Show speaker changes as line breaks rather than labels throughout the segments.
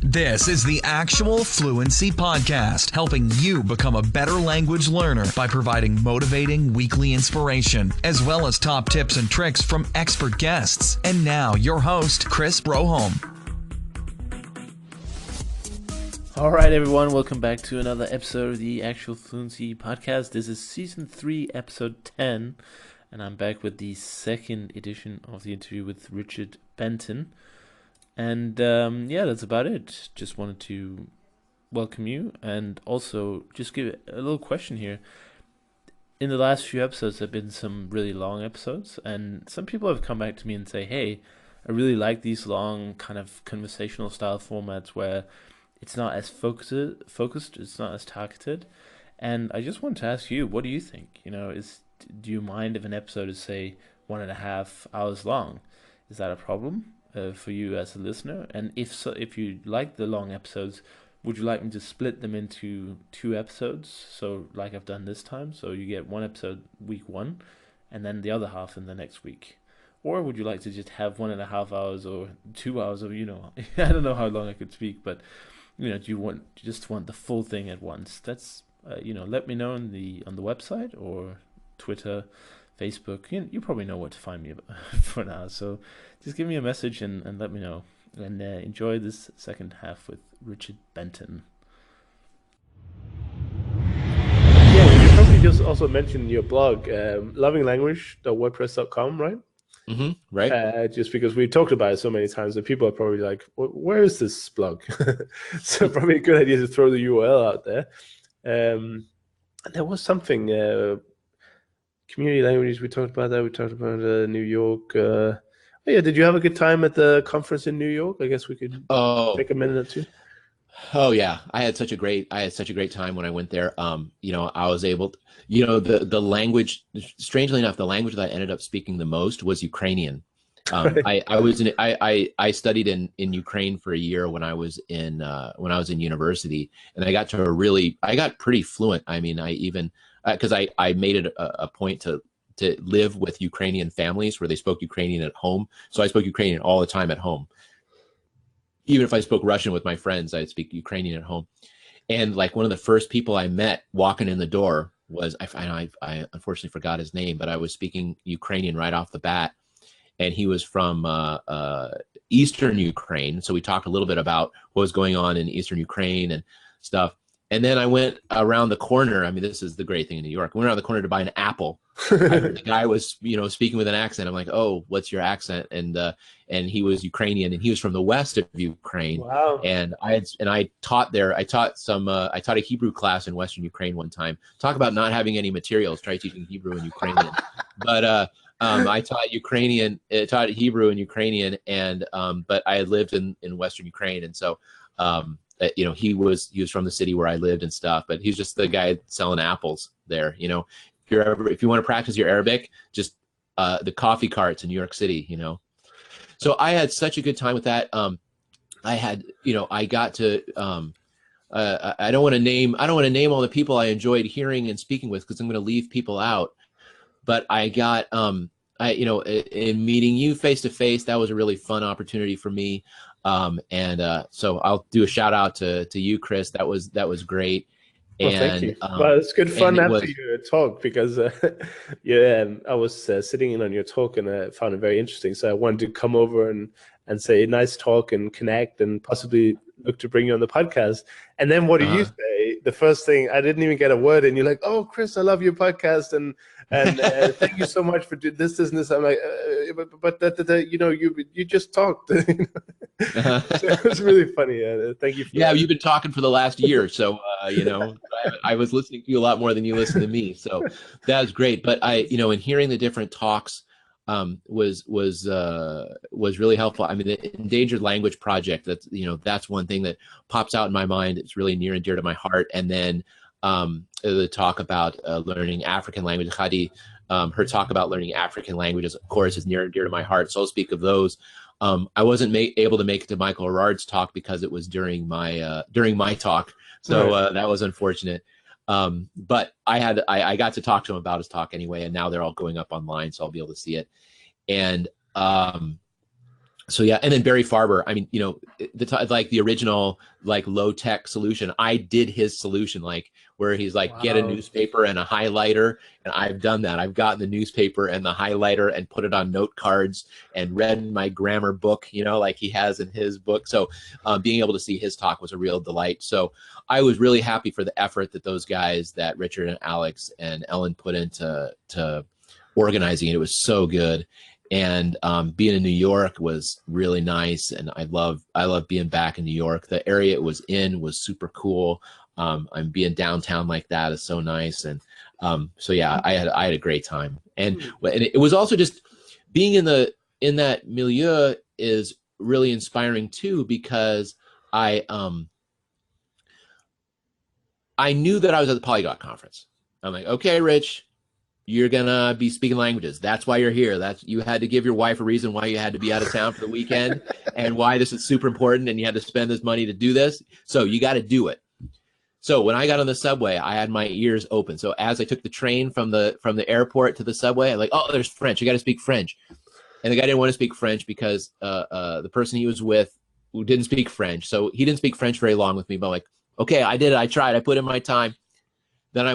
This is the Actual Fluency Podcast, helping you become a better language learner by providing motivating weekly inspiration, as well as top tips and tricks from expert guests. And now, your host, Chris Broholm.
All right, everyone, welcome back to another episode of the Actual Fluency Podcast. This is Season 3, Episode 10, and I'm back with the second edition of the interview with Richard Benton. And that's about it. Just wanted to welcome you and also just give a little question here. In the last few episodes, there have been some really long episodes, and some people have come back to me and say, hey, I really like these long kind of conversational style formats where it's not as focused, it's not as targeted. And I just wanted to ask you, what do you think? Do you mind if an episode is, say, 1.5 hours long? Is that a problem for you as a listener? And if so, if you like the long episodes, would you like me to split them into 2 episodes? So like I've done this time, so you get 1 episode week 1, and then the other half in the next week. Or would you like to just have 1.5 hours or 2 hours of, I don't know how long I could speak, but do you just want the full thing at once? That's let me know on the website or Twitter, Facebook. You probably know where to find me for now. So just give me a message and let me know. And enjoy this second half with Richard Benton.
Yeah, you probably just also mentioned your blog, lovinglanguage.wordpress.com, right?
Mm-hmm, right.
Just because we talked about it so many times that people are probably like, where is this blog? So probably a good idea to throw the URL out there. There was something, community languages, we talked about that. We talked about New York. Did you have a good time at the conference in New York? I guess we could take a minute or two.
Oh yeah, I had such a great time when I went there. I was able to, the language, strangely enough, the language that I ended up speaking the most was Ukrainian. Right. I studied in Ukraine for a year when I was in university, and I got pretty fluent. I mean, I even because I made it a point to live with Ukrainian families where they spoke Ukrainian at home. So I spoke Ukrainian all the time at home. Even if I spoke Russian with my friends, I'd speak Ukrainian at home. And like one of the first people I met walking in the door was, I unfortunately forgot his name, but I was speaking Ukrainian right off the bat. And he was from Eastern Ukraine. So we talked a little bit about what was going on in Eastern Ukraine and stuff. And then I went around the corner. I mean, this is the great thing in New York. I went around the corner to buy an apple. I heard the guy was, speaking with an accent. I'm like, oh, what's your accent? And he was Ukrainian, and he was from the west of Ukraine.
Wow.
And I taught there. I taught a Hebrew class in Western Ukraine one time. Talk about not having any materials. Try teaching Hebrew and Ukrainian. But I taught Hebrew and Ukrainian, and but I had lived in Western Ukraine, and so. He was from the city where I lived and stuff, but he's just the guy selling apples there. If you want to practice your Arabic, just the coffee carts in New York City. So I had such a good time with that. I got to. I don't want to name all the people I enjoyed hearing and speaking with because I'm going to leave people out. But I got in meeting you face to face, that was a really fun opportunity for me. So I'll do a shout out to you, Chris. That was great.
Well, thank you. Well, it's good fun after your talk because, I was sitting in on your talk and I found it very interesting. So I wanted to come over and say nice talk and connect and possibly look to bring you on the podcast. And then what do you say? The first thing, I didn't even get a word, and you're like, "Oh, Chris, I love your podcast, and thank you so much for doing this, and this." I'm like, you just talked. So it was really funny. Thank you.
You've been talking for the last year, so I was listening to you a lot more than you listened to me. So that was great. But in hearing the different talks was really helpful. I mean, the Endangered Language Project, that's one thing that pops out in my mind. It's really near and dear to my heart. And then the talk about learning African language, Khadi, her talk about learning African languages, of course, is near and dear to my heart. So I'll speak of those. I wasn't able to make it to Michael Arard's talk because it was during my talk. So that was unfortunate. But I got to talk to him about his talk anyway, and now they're all going up online, so I'll be able to see it. And So yeah, and then Barry Farber, I mean, you know, like the original like low tech solution, I did his solution, like where he's like, get a newspaper and a highlighter, and I've done that. I've gotten the newspaper and the highlighter and put it on note cards and read my grammar book, you know, like he has in his book. So being able to see his talk was a real delight. So I was really happy for the effort that those guys, that Richard and Alex and Ellen put into organizing it. It was so good. And being in New York was really nice, and I love being back in New York. The area it was in was super cool. I'm being downtown like that is so nice, and so yeah, I had a great time. And it was also just being in that milieu is really inspiring too, because I knew that I was at the Polyglot Conference. I'm like, okay, Rich, you're gonna be speaking languages. That's why you're here. You had to give your wife a reason why you had to be out of town for the weekend and why this is super important and you had to spend this money to do this. So you got to do it. So when I got on the subway, I had my ears open. So as I took the train from the airport to the subway, I'm like, oh, there's French. You got to speak French. And the guy didn't want to speak French because the person he was with who didn't speak French. So he didn't speak French very long with me, but I'm like, okay, I did it. I tried. I put in my time. Then I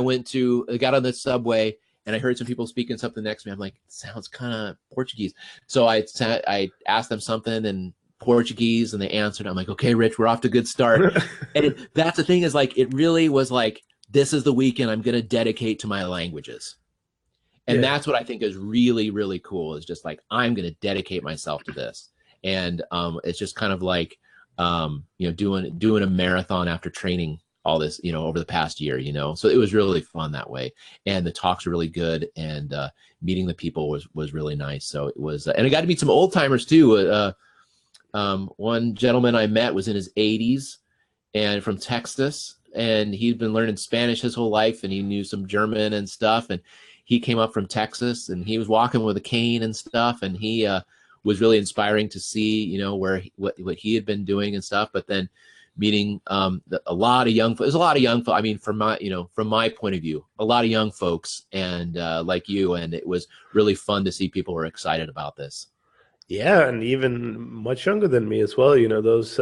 got on the subway, and I heard some people speaking something next to me. I'm like, it sounds kind of Portuguese. So I asked them something in Portuguese, and they answered. I'm like, okay, Rich, we're off to a good start. And that's the thing, is like, it really was like, this is the weekend I'm going to dedicate to my languages. And that's what I think is really, really cool, is just like, I'm going to dedicate myself to this. And it's just kind of like, you know, doing a marathon after training all this, you know, over the past year, you know. So it was really fun that way, and the talks were really good, and meeting the people was really nice. So it was, and I got to meet some old timers too. One gentleman I met was in his 80s and from Texas, and he'd been learning Spanish his whole life, and he knew some German and stuff, and he came up from Texas, and he was walking with a cane and stuff, and he was really inspiring to see, you know, what he had been doing and stuff. But then meeting a lot of young folks. There's a lot of young folks. I mean, from my point of view, a lot of young folks, and like you, and it was really fun to see people were excited about this.
Yeah, and even much younger than me as well. You know, those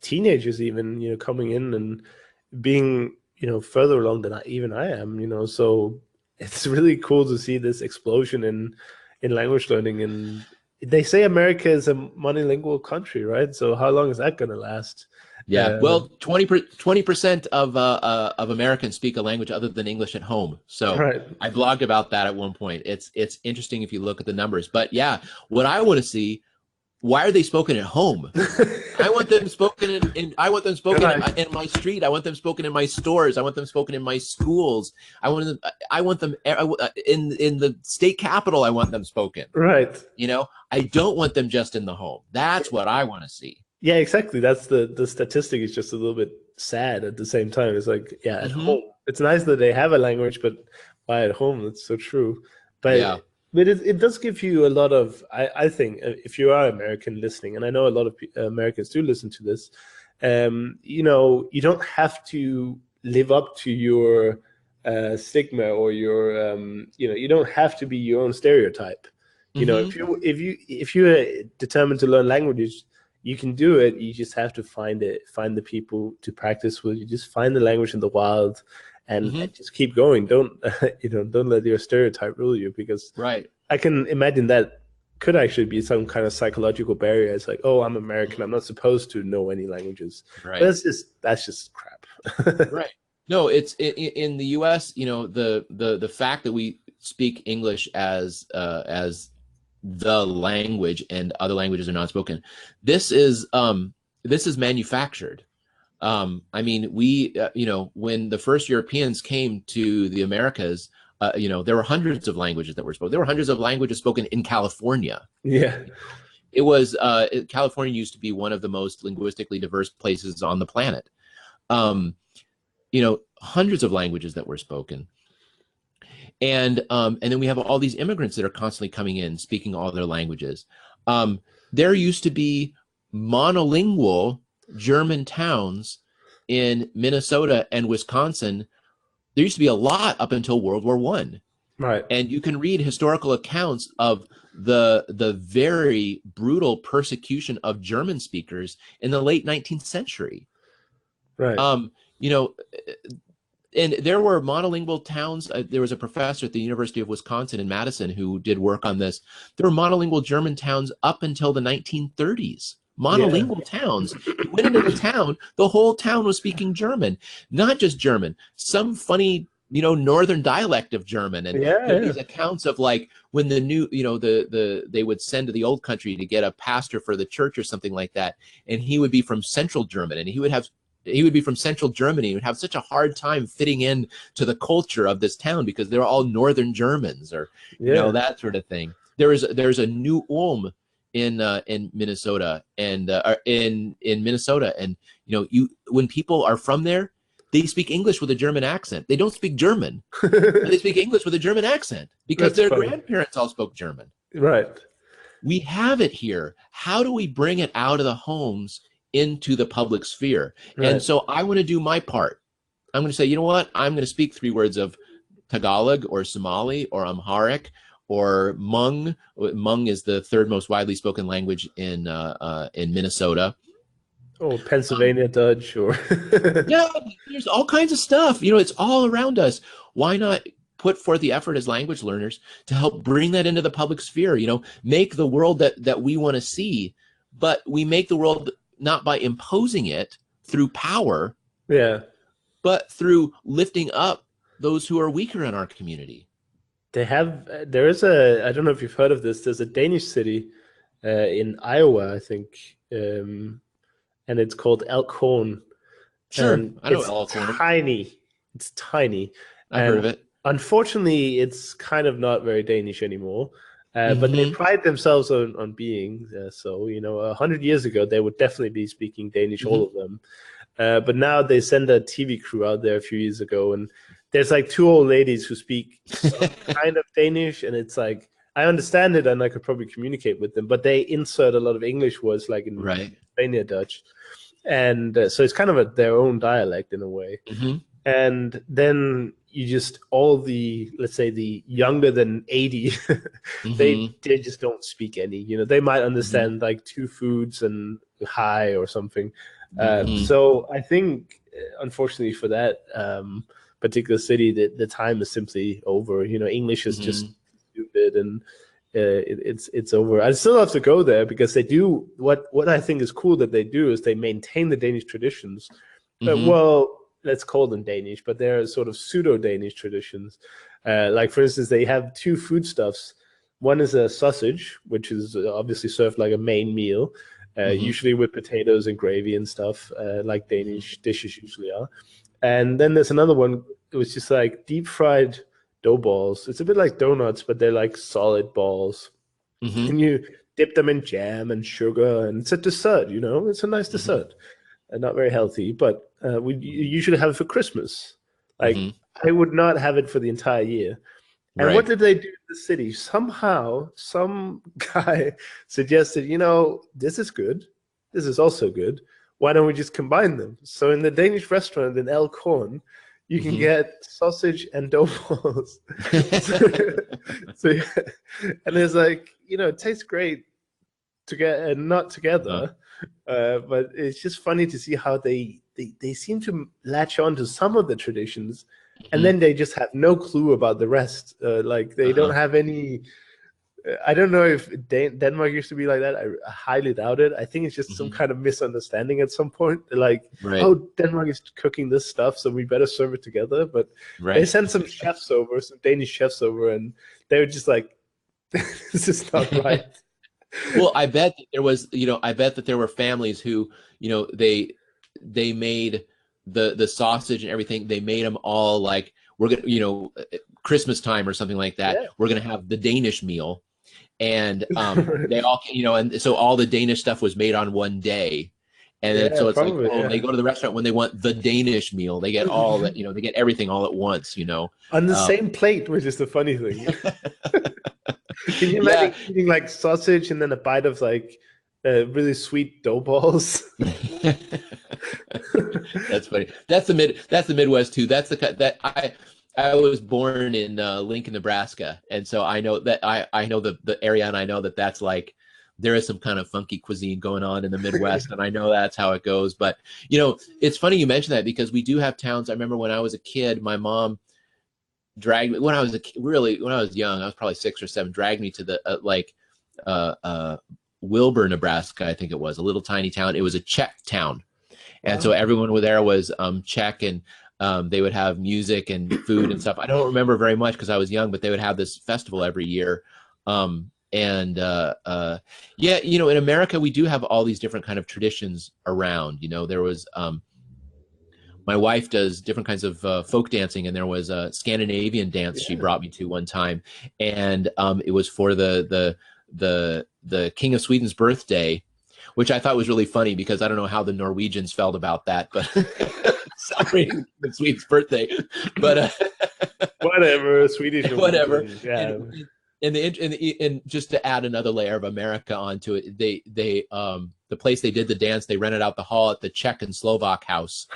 teenagers even, you know, coming in and being, you know, further along than I am. You know, so it's really cool to see this explosion in language learning. And they say America is a monolingual country, right? So how long is that going to last?
Yeah, well, 20% of Americans speak a language other than English at home. So I blogged about that at one point. It's interesting if you look at the numbers. But yeah, what I want to see, why are they spoken at home? I want them spoken in my street. I want them spoken in my stores. I want them spoken in my schools. I want them in the state capitol. I want them spoken.
Right.
You know, I don't want them just in the home. That's what I want to see.
Yeah, exactly. That's the statistic is just a little bit sad at the same time. It's like, yeah, at home, it's nice that they have a language, but why at home? That's so true. But yeah. But it does give you a lot of, I think, if you are American listening, and I know a lot of Americans do listen to this, you know, you don't have to live up to your stigma or your, you know, you don't have to be your own stereotype. You know, if you're determined to learn languages, you can do it. You just have to find the people to practice with. You just find the language in the wild, and just keep going. Don't don't let your stereotype rule you, because I can imagine that could actually be some kind of psychological barrier. It's like, oh, I'm American, I'm not supposed to know any languages. Right. But that's just crap.
Right. No, it's in the U.S. You know, the fact that we speak English as the language and other languages are not spoken. This is manufactured. I mean, we, you know, when the first Europeans came to the Americas, you know, there were hundreds of languages that were spoken. There were hundreds of languages spoken in California.
Yeah.
It was, California used to be one of the most linguistically diverse places on the planet. You know, hundreds of languages that were spoken. And then we have all these immigrants that are constantly coming in, speaking all their languages. There used to be monolingual German towns in Minnesota and Wisconsin. There used to be a lot up until World War I.
Right.
And you can read historical accounts of the very brutal persecution of German speakers in the late 19th century.
Right.
You know, and there were monolingual towns. There was a professor at the University of Wisconsin in Madison who did work on this. There were monolingual German towns up until the 1930s. Monolingual towns. You went into the town, the whole town was speaking German, not just German, some funny, northern dialect of German. And there are these accounts of like when the new, they would send to the old country to get a pastor for the church or something like that. And he would be from central German, and he would be from central Germany and would have such a hard time fitting in to the culture of this town because they're all northern Germans, or that sort of thing. There's a New Ulm in Minnesota, and in Minnesota, and when people are from there, they speak English with a German accent. They don't speak German. They speak English with a German accent because their grandparents all spoke German.
Right.
We have it here. How do we bring it out of the homes into the public sphere? Right. And so I want to do my part. I'm going to say, you know what? I'm going to speak 3 words of Tagalog or Somali or Amharic or Hmong. Hmong is the 3rd most widely spoken language in Minnesota.
Oh, Pennsylvania Dutch, or
yeah, there's all kinds of stuff. It's all around us. Why not put forth the effort as language learners to help bring that into the public sphere? Make the world that we want to see, but we make the world not by imposing it through power, but through lifting up those who are weaker in our community.
There is I don't know if you've heard of this. There's a Danish city in Iowa, I think, and it's called Elkhorn.
Sure,
and
I know Elkhorn.
It's tiny.
I've heard of it.
Unfortunately, it's kind of not very Danish anymore. But they pride themselves on being so. 100 years ago, they would definitely be speaking Danish, all of them. But now they send a TV crew out there a few years ago, and there's like 2 old ladies who speak some kind of Danish, and it's like, I understand it and I could probably communicate with them, but they insert a lot of English words like in Pennsylvania Dutch. And so it's kind of their own dialect in a way. And then you just, all the, let's say the younger than 80, they just don't speak any, they might understand like 2 foods and hi or something. So I think, unfortunately for that particular city, the time is simply over. English is just stupid, and it's over. I still have to go there because they do what I think is cool that they do is they maintain the Danish traditions. Well, let's call them Danish, but they're sort of pseudo-Danish traditions. Like, for instance, they have 2 foodstuffs. One is a sausage, which is obviously served like a main meal, usually with potatoes and gravy and stuff, like Danish dishes usually are. And then there's another one, which is like deep-fried dough balls. It's a bit like donuts, but they're like solid balls. And you dip them in jam and sugar, and it's a dessert, It's a nice dessert. Not very healthy, but we usually have it for Christmas. Like, I would not have it for the entire year. And what did they do in the city? Somehow, some guy suggested, this is good. This is also good. Why don't we just combine them? So in the Danish restaurant in Elkhorn, you can get sausage and dough balls. And it's like, it tastes great together and not together. But it's just funny to see how they seem to latch on to some of the traditions, and then they just have no clue about the rest. Like, they don't have any. I don't know if Denmark used to be like that. I highly doubt it. I think it's just some kind of misunderstanding at some point. They're like, oh, Denmark is cooking this stuff, so we better serve it together. But they sent some chefs over, some Danish chefs over, and they were just like, this is not right.
Well, I bet that there were families who, they made the sausage and everything. They made them all like, we're gonna, Christmas time or something like that. Yeah. We're gonna have the Danish meal, and they all, and so all the Danish stuff was made on one day, and then so it's probably, like, they go to the restaurant when they want the Danish meal. They get all that, they get everything all at once,
on the same plate, which is the funny thing. Can you imagine eating like sausage and then a bite of like really sweet dough balls?
That's funny. That's the Midwest too. That's I was born in Lincoln, Nebraska, and so I know that I know the area, and I know that that's like there is some kind of funky cuisine going on in the Midwest, and I know that's how it goes. But it's funny you mention that because we do have towns. I remember when I was a kid, my mom dragged me when I was when I was young. I was probably 6 or 7. Dragged me to the Wilbur, Nebraska. I think it was a little tiny town. It was a Czech town, and so everyone there was Czech, and they would have music and food and stuff. I don't remember very much because I was young, but they would have this festival every year. In America, we do have all these different kind of traditions around. There was my wife does different kinds of folk dancing, and there was a Scandinavian dance she brought me to one time, and it was for the King of Sweden's birthday, which I thought was really funny because I don't know how the Norwegians felt about that, but celebrating Sweden's birthday, but
whatever, Swedish,
whatever.
Yeah.
And just to add another layer of America onto it, the place they did the dance, they rented out the hall at the Czech and Slovak house.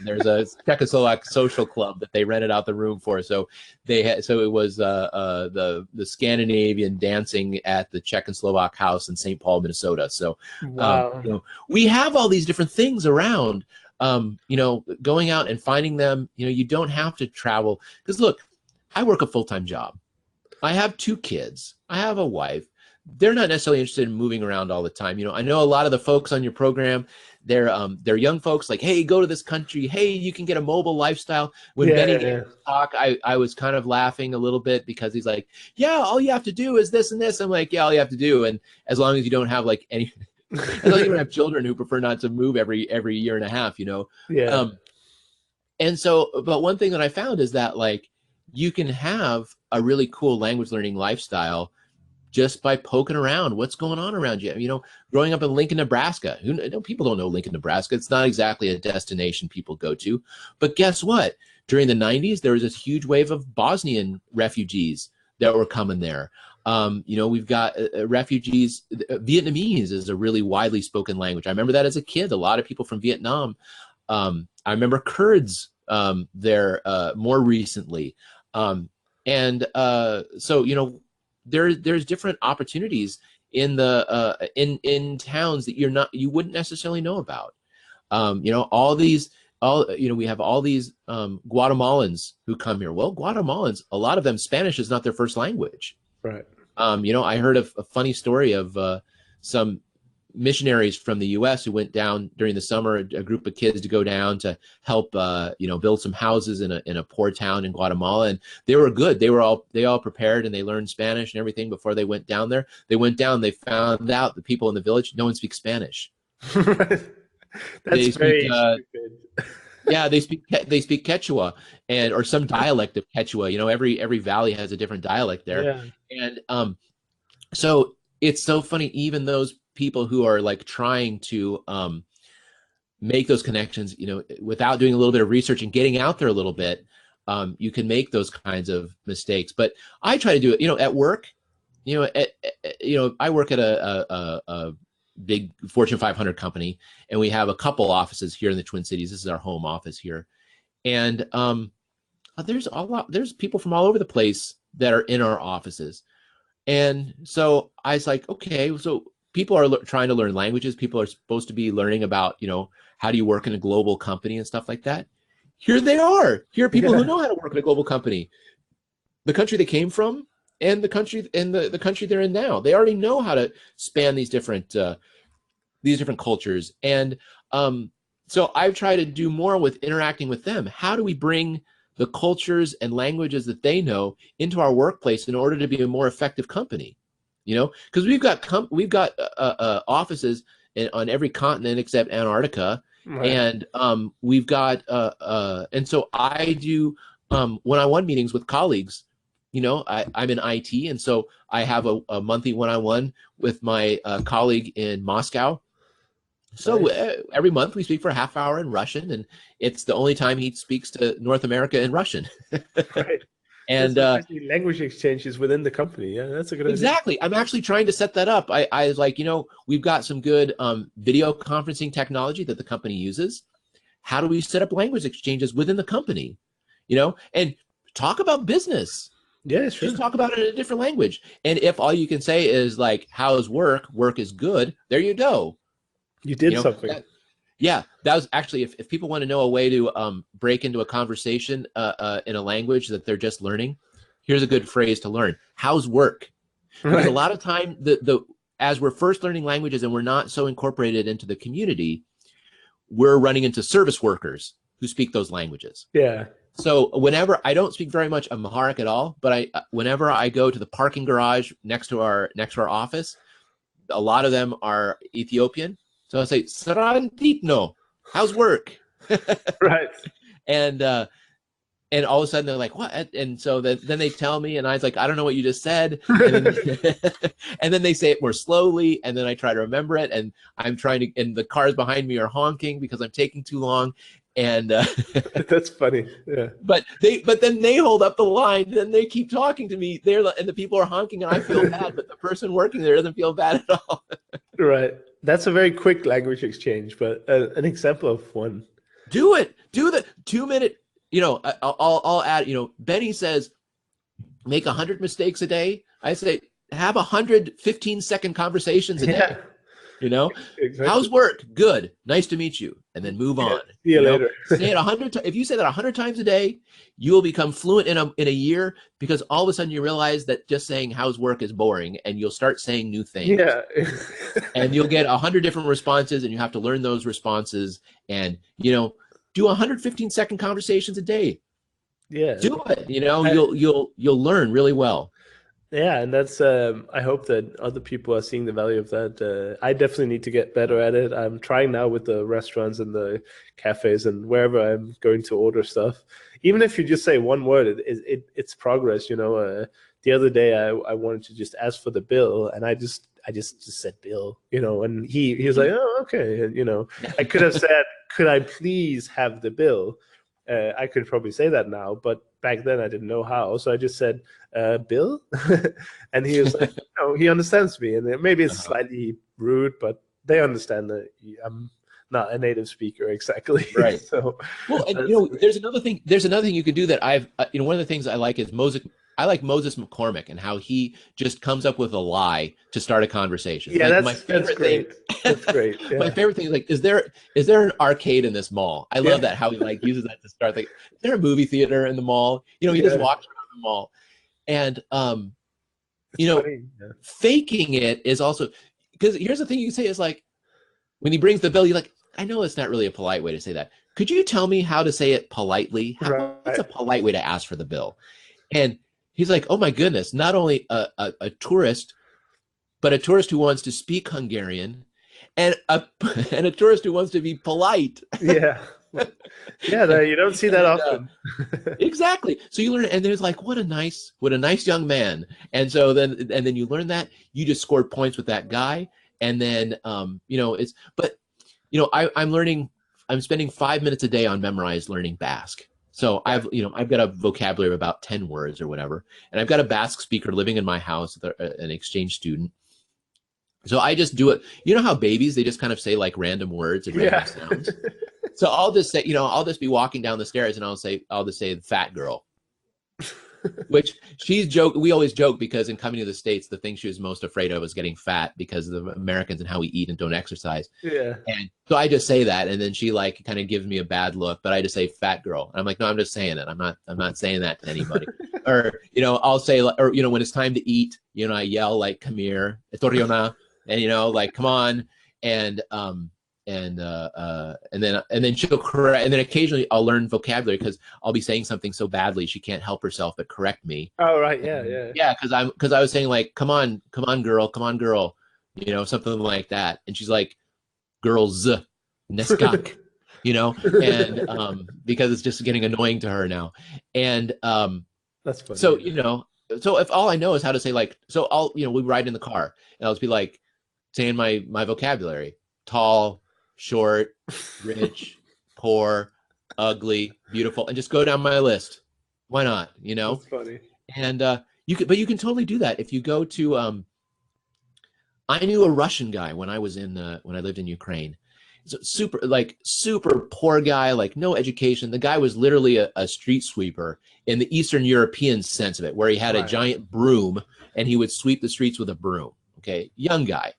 There's a Czech and Slovak social club that they rented out the room for. So it was the Scandinavian dancing at the Czech and Slovak house in St. Paul, Minnesota. So
wow.
We have all these different things around. Going out and finding them. You don't have to travel because look, I work a full-time job. I have 2 kids. I have a wife. They're not necessarily interested in moving around all the time. I know a lot of the folks on your program, they're young folks like, hey, go to this country. Hey, you can get a mobile lifestyle. When Benny talk, I was kind of laughing a little bit because he's like, yeah, all you have to do is this and this. I'm like, yeah, all you have to do. And as long as you don't have like any, as long as you don't have children who prefer not to move every year and a half,
Yeah.
And so, but one thing that I found is that like, you can have a really cool language learning lifestyle just by poking around what's going on around you. Growing up in Lincoln, Nebraska, people don't know Lincoln, Nebraska. It's not exactly a destination people go to. But guess what? During the 90s, there was this huge wave of Bosnian refugees that were coming there. We've got refugees. Vietnamese is a really widely spoken language. I remember that as a kid. A lot of people from Vietnam. I remember Kurds there more recently. So there's different opportunities in the in towns that you wouldn't necessarily know about. We have all these Guatemalans who come here. Well, Guatemalans, a lot of them, Spanish is not their first language.
Right.
I heard a funny story of some missionaries from the U.S. who went down during the summer, a group of kids to go down to help, build some houses in a poor town in Guatemala. And they were good. They all prepared and they learned Spanish and everything before they went down there. They went down, they found out the people in the village, no one speaks Spanish.
That's very stupid.
Yeah, they speak Quechua or some dialect of Quechua. Every valley has a different dialect there. Yeah. And so it's so funny, even those people who are like trying to make those connections, without doing a little bit of research and getting out there a little bit, you can make those kinds of mistakes. But I try to do it, at work. I work at a big Fortune 500 company, and we have a couple offices here in the Twin Cities. This is our home office here, and there's people from all over the place that are in our offices. And so I was like, okay, so people are trying to learn languages. People are supposed to be learning about, how do you work in a global company and stuff like that. Here they are. Here are people who know how to work in a global company. The country they came from and the country they're in now. They already know how to span these different cultures. And so I've tried to do more with interacting with them. How do we bring the cultures and languages that they know into our workplace in order to be a more effective company? Because we've got offices on every continent except Antarctica, right. And we've got and so I do one-on-one meetings with colleagues. I'm in IT, and so I have a monthly one-on-one with my colleague in Moscow. So every month we speak for a half hour in Russian, and it's the only time he speaks to North America in Russian.
Right. And language exchanges within the company. Yeah, that's a good idea.
Exactly. I'm actually trying to set that up. I was like, we've got some good video conferencing technology that the company uses. How do we set up language exchanges within the company? And talk about business.
Yeah, sure.
Just talk about it in a different language. And if all you can say is like, how's work? Work is good. There you go.
You did something.
Yeah, that was actually, if people want to know a way to break into a conversation in a language that they're just learning, here's a good phrase to learn. How's work? Because a lot of time, as we're first learning languages and we're not so incorporated into the community, we're running into service workers who speak those languages.
Yeah.
So whenever I don't speak very much Amharic at all, but whenever I go to the parking garage next to our office, a lot of them are Ethiopian. So I say, Saranditno, how's work?
Right.
And all of a sudden they're like, what? And so then they tell me, and I was like, I don't know what you just said. And then they say it more slowly, and then I try to remember it, and I'm trying to, and the cars behind me are honking because I'm taking too long. And
that's funny. Yeah.
But then they hold up the line, then they keep talking to me. And the people are honking, and I feel bad, but the person working there doesn't feel bad at all.
Right. That's a very quick language exchange, but an example of one.
Do the 2-minute. I'll add. Benny says, make 100 mistakes a day. I say, have 100 15-second conversations a day. Exactly. How's work? Good. Nice to meet you. And then move on.
See you later.
Say it 100 if you say that 100 times a day, you will become fluent in a year, because all of a sudden you realize that just saying how's work is boring, and you'll start saying new things.
Yeah.
And you'll get 100 different responses, and you have to learn those responses, and do 115-second conversations a day.
Yeah.
Do it. You'll learn really well.
Yeah, and that's I hope that other people are seeing the value of that. I definitely need to get better at it. I'm trying now with the restaurants and the cafes and wherever I'm going to order stuff. Even if you just say one word, it's progress. The other day I wanted to just ask for the bill, and I just said bill, and he was like, oh, okay. And, I could have said, could I please have the bill? I could probably say that now, but back then I didn't know how. So I just said, Bill? And he was like, he understands me. And maybe it's slightly rude, but they understand that I'm not a native speaker exactly.
Right.
So,
well, and there's another thing you can do that I've, one of the things I like is I like Moses McCormick and how he just comes up with a lie to start a conversation.
Yeah,
like
that's great. That's great. Yeah.
My favorite thing is like, is there an arcade in this mall? I love that, how he uses that to start. Like, is there a movie theater in the mall? He just walks around the mall. And faking it is also, because here's the thing you can say is like, when he brings the bill, you're like, I know it's not really a polite way to say that. Could you tell me how to say it politely? What's a polite way to ask for the bill? And he's like, oh my goodness, not only a tourist, but a tourist who wants to speak Hungarian, and a tourist who wants to be polite.
Yeah. Yeah, you don't see that often.
Exactly. So you learn, and there's like, what a nice young man. And so then you learn that, you just scored points with that guy. And then I'm spending 5 minutes a day on memorized learning Basque. So I've got a vocabulary of about 10 words or whatever. And I've got a Basque speaker living in my house, an exchange student. So I just do it. You know how babies, they just kind of say like random words and random sounds. So I'll just say, I'll just be walking down the stairs and I'll just say fat girl, which we always joke, because in coming to the States, the thing she was most afraid of was getting fat because of the Americans and how we eat and don't exercise.
Yeah.
And so I just say that, and then she like kind of gives me a bad look, but I just say fat girl. And I'm like, no, I'm just saying it. I'm not saying that to anybody. Or, I'll say, or, when it's time to eat, I yell like, come here, etoriona, and like, come on. And then she'll correct, and then occasionally I'll learn vocabulary because I'll be saying something so badly she can't help herself but correct me.
Oh right, yeah.
Yeah, because I was saying like, come on girl, something like that, and she's like, girls, neskak, and because it's just getting annoying to her now, and
that's funny.
So so if all I know is how to say like, so I'll we ride in the car and I'll just be like saying my vocabulary: tall, short, rich, poor, ugly, beautiful, and just go down my list. Why not?
That's funny.
And you can totally do that if you go to. I knew a Russian guy when I lived in Ukraine, super poor guy, like no education. The guy was literally a street sweeper in the Eastern European sense of it, where he had a giant broom and he would sweep the streets with a broom. Okay, young guy.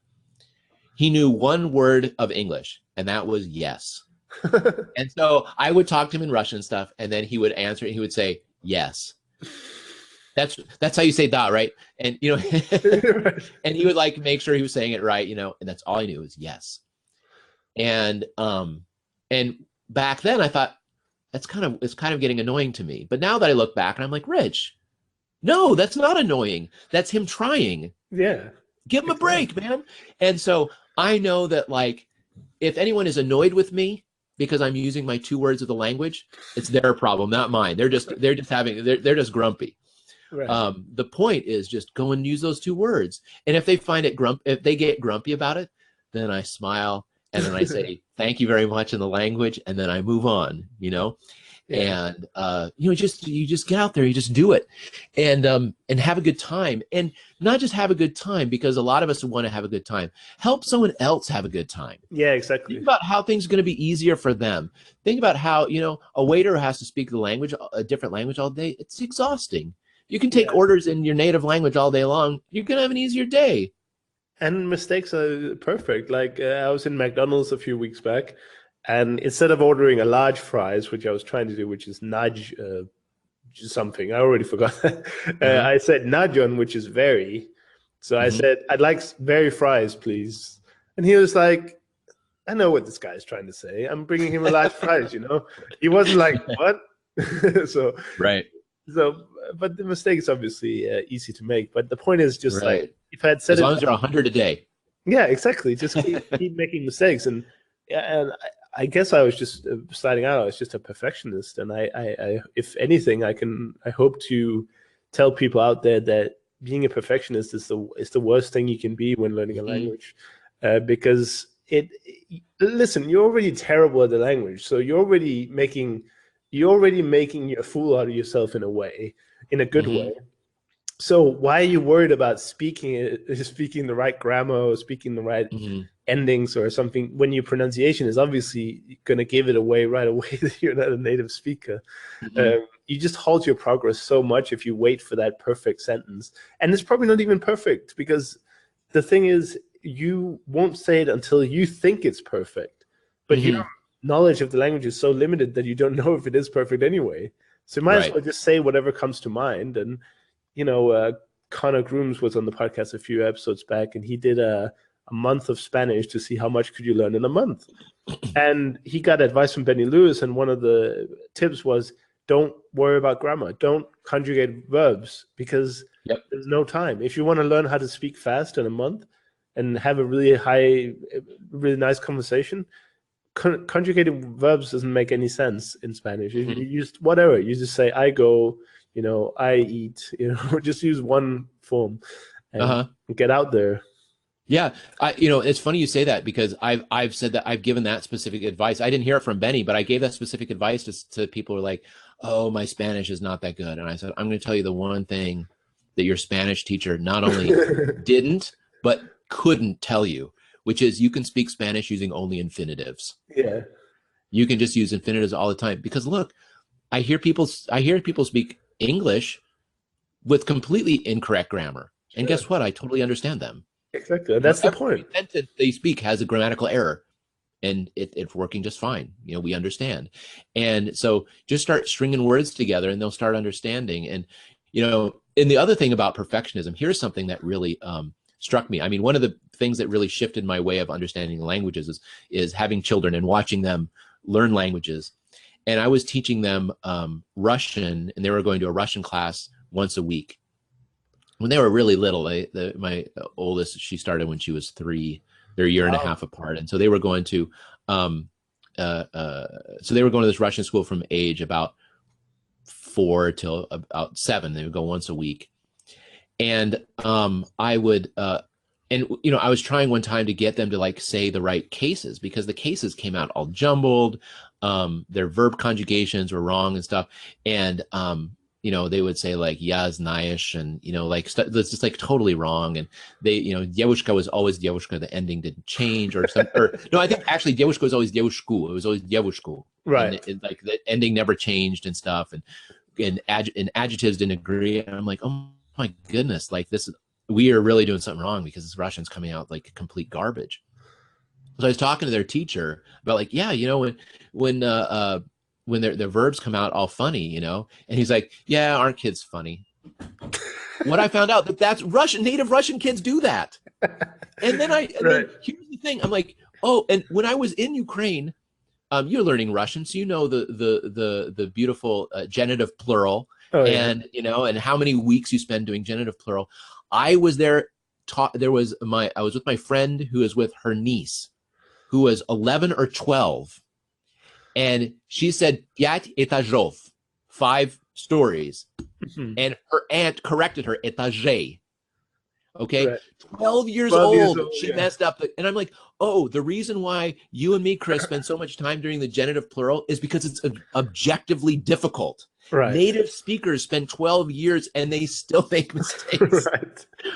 He knew one word of English, and that was yes. And so I would talk to him in Russian stuff, and then he would answer, and he would say yes. That's how you say da, right? And and he would like make sure he was saying it right, and that's all he knew was yes. And back then I thought it's kind of getting annoying to me. But now that I look back and I'm like, Rich, no, that's not annoying. That's him trying.
Yeah.
Give him a break, man. And so I know that like if anyone is annoyed with me because I'm using my 2 words of the language, it's their problem, not mine. They're just grumpy. Right. The point is just go and use those 2 words. And if they find it if they get grumpy about it, then I smile and then I say thank you very much in the language, and then I move on. And you just get out there, you just do it, and have a good time, and not just have a good time, because a lot of us want to have a good time. Help someone else have a good time.
Yeah, exactly.
Think about how things are going to be easier for them. Think about how a waiter has to speak a different language all day. It's exhausting. You can take orders in your native language all day long. You're gonna have an easier day.
And mistakes are perfect. Like I was in McDonald's a few weeks back, and instead of ordering a large fries, which I was trying to do, which is nudge something, I already forgot. I said nudgeon, which is very. So I said, I'd like very fries, please. And he was like, I know what this guy is trying to say. I'm bringing him a large fries, He wasn't like, what?
Right.
So, but the mistake is obviously easy to make. But the point is just like, if I had said
as long as you're 100 a day.
Yeah, exactly. Just keep making mistakes. And I guess I was just starting out. I was just a perfectionist. And I if anything, I hope to tell people out there that being a perfectionist is the worst thing you can be when learning a language, because listen, you're already terrible at the language, so you're already making a fool out of yourself in a way, in a good way. So why are you worried about speaking the right grammar or speaking the right endings or something when your pronunciation is obviously going to give it away right away that you're not a native speaker? You just halt your progress so much if you wait for that perfect sentence. And it's probably not even perfect, because the thing is, you won't say it until you think it's perfect. But your knowledge of the language is so limited that you don't know if it is perfect anyway. So you might as well just say whatever comes to mind. And Connor Grooms was on the podcast a few episodes back, and he did a month of Spanish to see how much could you learn in a month. And he got advice from Benny Lewis, and one of the tips was, don't worry about grammar. Don't conjugate verbs, because there's no time. If you want to learn how to speak fast in a month and have a really nice conversation, conjugating verbs doesn't make any sense in Spanish. You use whatever. You just say, I go, I eat, just use one form and get out there.
Yeah. It's funny you say that, because I've said that, I've given that specific advice. I didn't hear it from Benny, but I gave that specific advice to people who are like, oh, my Spanish is not that good. And I said, I'm going to tell you the one thing that your Spanish teacher not only didn't, but couldn't tell you, which is you can speak Spanish using only infinitives.
Yeah.
You can just use infinitives all the time, because look, I hear people speak English with completely incorrect grammar. And guess what? I totally understand them.
Exactly. That's the point.
Every sentence they speak has a grammatical error, and it's working just fine. We understand. And so just start stringing words together and they'll start understanding. And, and the other thing about perfectionism, here's something that really struck me. I mean, one of the things that really shifted my way of understanding languages is having children and watching them learn languages. And I was teaching them Russian, and they were going to a Russian class once a week. When they were really little, my oldest, she started when she was 3. They're a year and a half apart, and so they were going to, this Russian school from age about 4 till about 7. They would go once a week, and I would, I was trying one time to get them to like say the right cases, because the cases came out all jumbled. Their verb conjugations were wrong and stuff, and you know, they would say like "ja znaешь" and, you know, like that's just like totally wrong. And they, you know, "девушка" was always "девушка," the ending didn't change, or no, I think actually "девушка" was always "девушку," it was always "девушку,"
right?
And like the ending never changed and stuff, and adjectives didn't agree. And I'm like, oh my goodness, like we are really doing something wrong, because this Russian's coming out like complete garbage. So I was talking to their teacher about like, yeah, you know, when their verbs come out all funny, you know, and he's like, yeah, aren't kids funny? What I found out that's native Russian kids do that. And then then here's the thing, I'm like, oh, and when I was in Ukraine, you're learning Russian, so you know the beautiful genitive plural, and you know, and how many weeks you spend doing genitive plural. I was there. I was with my friend who was with her niece, who was 11 or 12, and she said "5 etажов," 5 stories, and her aunt corrected her "étage." Okay, right. 12 years old, she messed up. And I'm like, oh, the reason why you and me, Chris, spend so much time during the genitive plural is because it's objectively difficult. Right. Native speakers spend 12 years and they still make mistakes.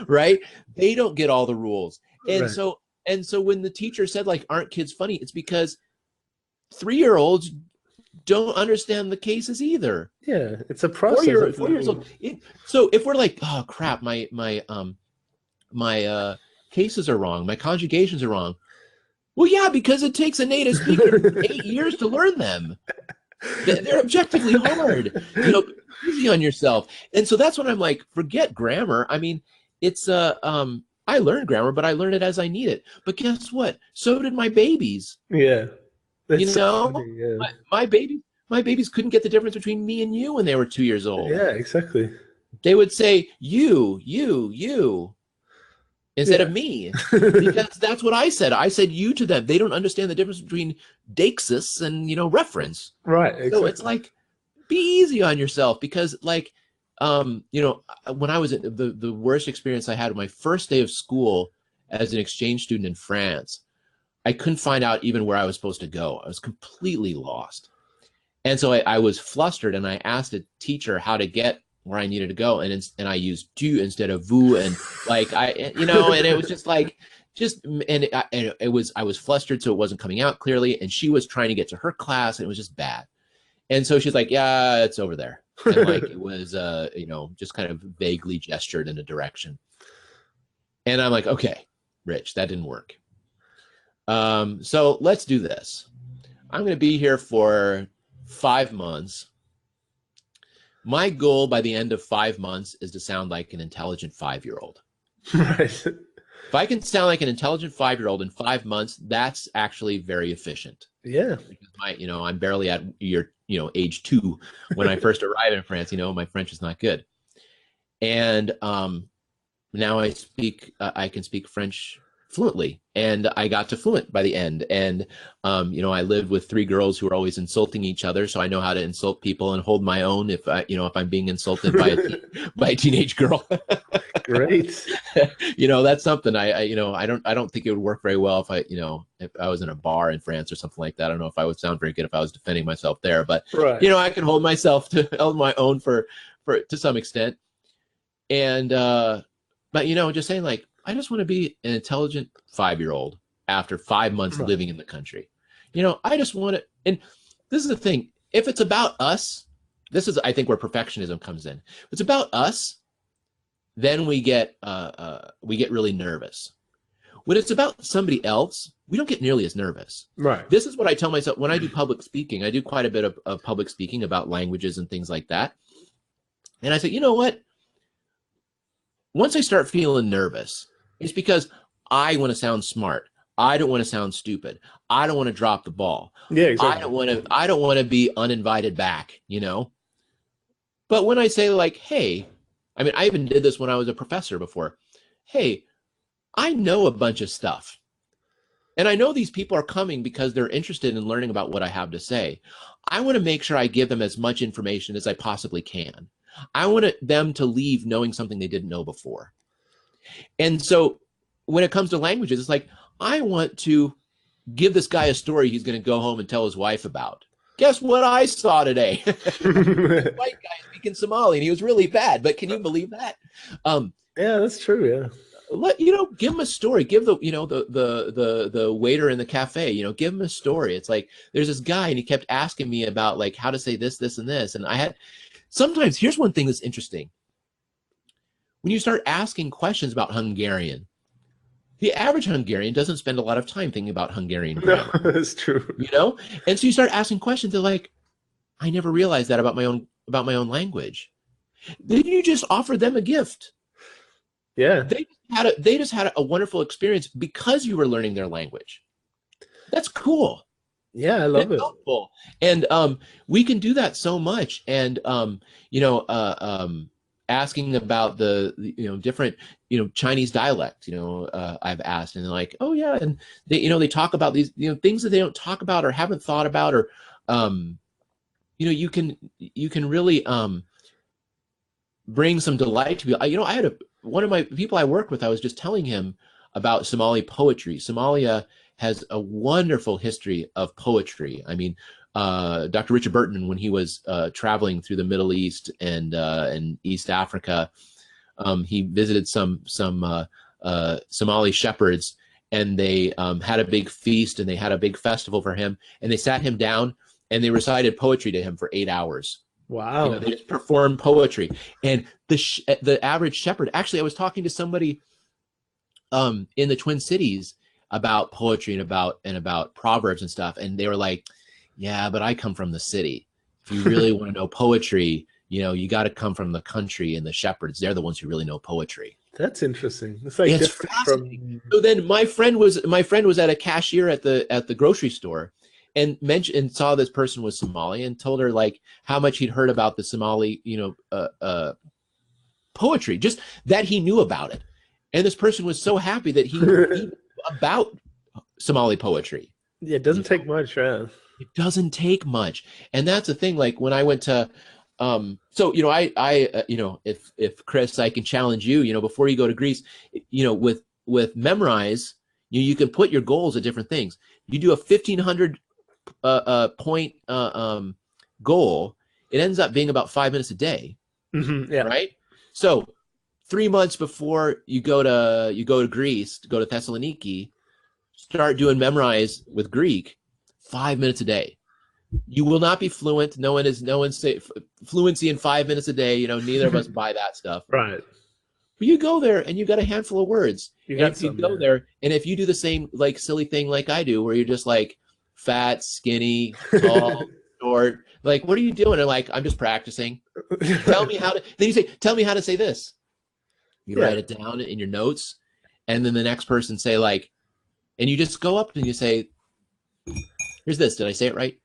Right? They don't get all the rules. And so when the teacher said, like, aren't kids funny? It's because 3-year-olds don't understand the cases either.
Yeah, it's a process.
4 years old. So if we're like, oh crap, my cases are wrong, my conjugations are wrong. Well, yeah, because it takes a native speaker 8 years to learn them. They're objectively hard. You know, easy on yourself. And so that's when I'm like, forget grammar. I mean, it's I learned grammar, but I learned it as I need it. But guess what? So did my babies.
Yeah.
You know, funny, yeah. My babies couldn't get the difference between me and you when they were 2 years old.
Yeah, exactly.
They would say you instead of me, because that's what I said. I said you to them. They don't understand the difference between deixis and, you know, reference.
Right. Exactly.
So it's like, be easy on yourself, because like, you know, when I was at the worst experience I had my first day of school as an exchange student in France, I couldn't find out even where I was supposed to go. I was completely lost. And so I was flustered, and I asked a teacher how to get where I needed to go, and I used "tu" instead of "vous," and like you know, and it was just like, I was flustered, so it wasn't coming out clearly, and she was trying to get to her class, and it was just bad. And so she's like, yeah, it's over there, and like it was you know, just kind of vaguely gestured in a direction. And I'm like, okay, Rich, that didn't work. So let's do this. I'm going to be here for 5 months. My goal by the end of 5 months is to sound like an intelligent 5-year-old.
Right.
If I can sound like an intelligent 5-year-old in 5 months, that's actually very efficient.
Yeah.
Because you know, I'm barely at age 2 when I first arrived in France. You know, my French is not good, and now I can speak French fluently, and I got to fluent by the end. And you know, I lived with 3 girls who were always insulting each other, so I know how to insult people and hold my own if I'm being insulted by a teenage girl.
Great.
You know, that's something I don't think it would work very well if I was in a bar in France or something like that. I don't know if I would sound very good if I was defending myself there, but you know, I can hold my own for to some extent. And but you know, just saying, like, I just want to be an intelligent 5-year-old after 5 months living in the country. You know, I just want to, and this is the thing, if it's about us, this is, I think, where perfectionism comes in. If it's about us, then we get really nervous. When it's about somebody else, we don't get nearly as nervous.
Right.
This is what I tell myself when I do public speaking. I do quite a bit of public speaking about languages and things like that. And I say, you know what? Once I start feeling nervous, it's because I want to sound smart. I don't want to sound stupid. I don't want to drop the ball.
Yeah, exactly.
I don't want to be uninvited back, you know? But when I say, like, hey, I mean, I even did this when I was a professor before. Hey, I know a bunch of stuff. And I know these people are coming because they're interested in learning about what I have to say. I want to make sure I give them as much information as I possibly can. I want them to leave knowing something they didn't know before. And so when it comes to languages, it's like, I want to give this guy a story he's going to go home and tell his wife about. Guess what I saw today? White guy speaking Somali, and he was really bad. But can you believe that?
Yeah, that's true. Yeah.
Give him a story. Give the waiter in the cafe, give him a story. It's like, there's this guy and he kept asking me about like how to say this, this, and this. And sometimes here's one thing that's interesting. When you start asking questions about Hungarian, the average Hungarian doesn't spend a lot of time thinking about Hungarian grammar.
No, that's true.
And so you start asking questions. They're like, I never realized that about my own language. Then you just offer them a gift.
Yeah.
They just had a wonderful experience because you were learning their language. That's cool.
Yeah, I love it.
Helpful. And we can do that so much. And asking about the different Chinese dialect, I've asked, and they're like, oh yeah, and they talk about these things that they don't talk about or haven't thought about, or you can really bring some delight to people. I had one of my people I work with, I was just telling him about Somali poetry. Somalia has a wonderful history of poetry. I mean, Dr. Richard Burton, when he was traveling through the Middle East and East Africa, he visited some Somali shepherds, and they had a big feast, and they had a big festival for him, and they sat him down and they recited poetry to him for 8 hours.
Wow.
They just performed poetry. And the average shepherd, actually, I was talking to somebody in the Twin Cities about poetry and about proverbs and stuff, and they were like, yeah, but I come from the city. If you really want to know poetry, you got to come from the country, and the shepherds, they're the ones who really know poetry.
That's interesting. It's like different from...
So then my friend was at a cashier at the grocery store, and saw this person was Somali, and told her like how much he'd heard about the Somali, poetry, just that he knew about it. And this person was so happy that he knew about Somali poetry.
Yeah, it doesn't take much, right?
It doesn't take much. And that's the thing, like when I went to if Chris, I can challenge you, before you go to Greece, with Memrise, you can put your goals at different things. You do a 1,500 point goal, it ends up being about 5 minutes a day.
Mm-hmm, yeah.
Right. So 3 months before you go to Greece, to go to Thessaloniki, start doing Memrise with Greek, 5 minutes a day. You will not be fluent. No one say fluency in 5 minutes a day. Neither of us buy that stuff.
Right.
But you go there and you got a handful of words. You go there, and if you do the same like silly thing like I do, where you're just like fat, skinny, tall, short, like what are you doing? And like, I'm just practicing. Tell me how to. Then you say, tell me how to say this. You write it down in your notes, and then the next person say like, and you just go up and you say, here's this. Did I say it right?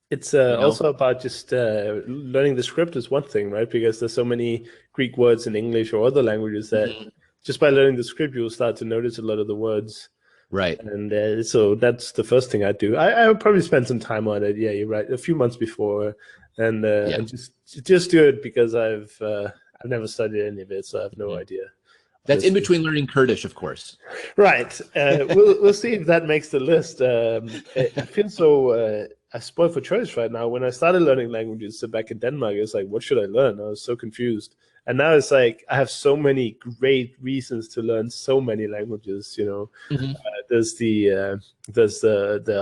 It's also about just learning the script is one thing, right? Because there's so many Greek words in English or other languages that just by learning the script, you'll start to notice a lot of the words.
Right.
And so that's the first thing I do. I would probably spend some time on it. Yeah, you're right. A few months before, and just do it because I've never studied any of it, so I have no idea.
That's in between learning Kurdish, of course.
Right. We'll see if that makes the list. I feel so spoiled for choice right now. When I started learning languages back in Denmark, it's like, what should I learn? I was so confused. And now it's like I have so many great reasons to learn so many languages. There's the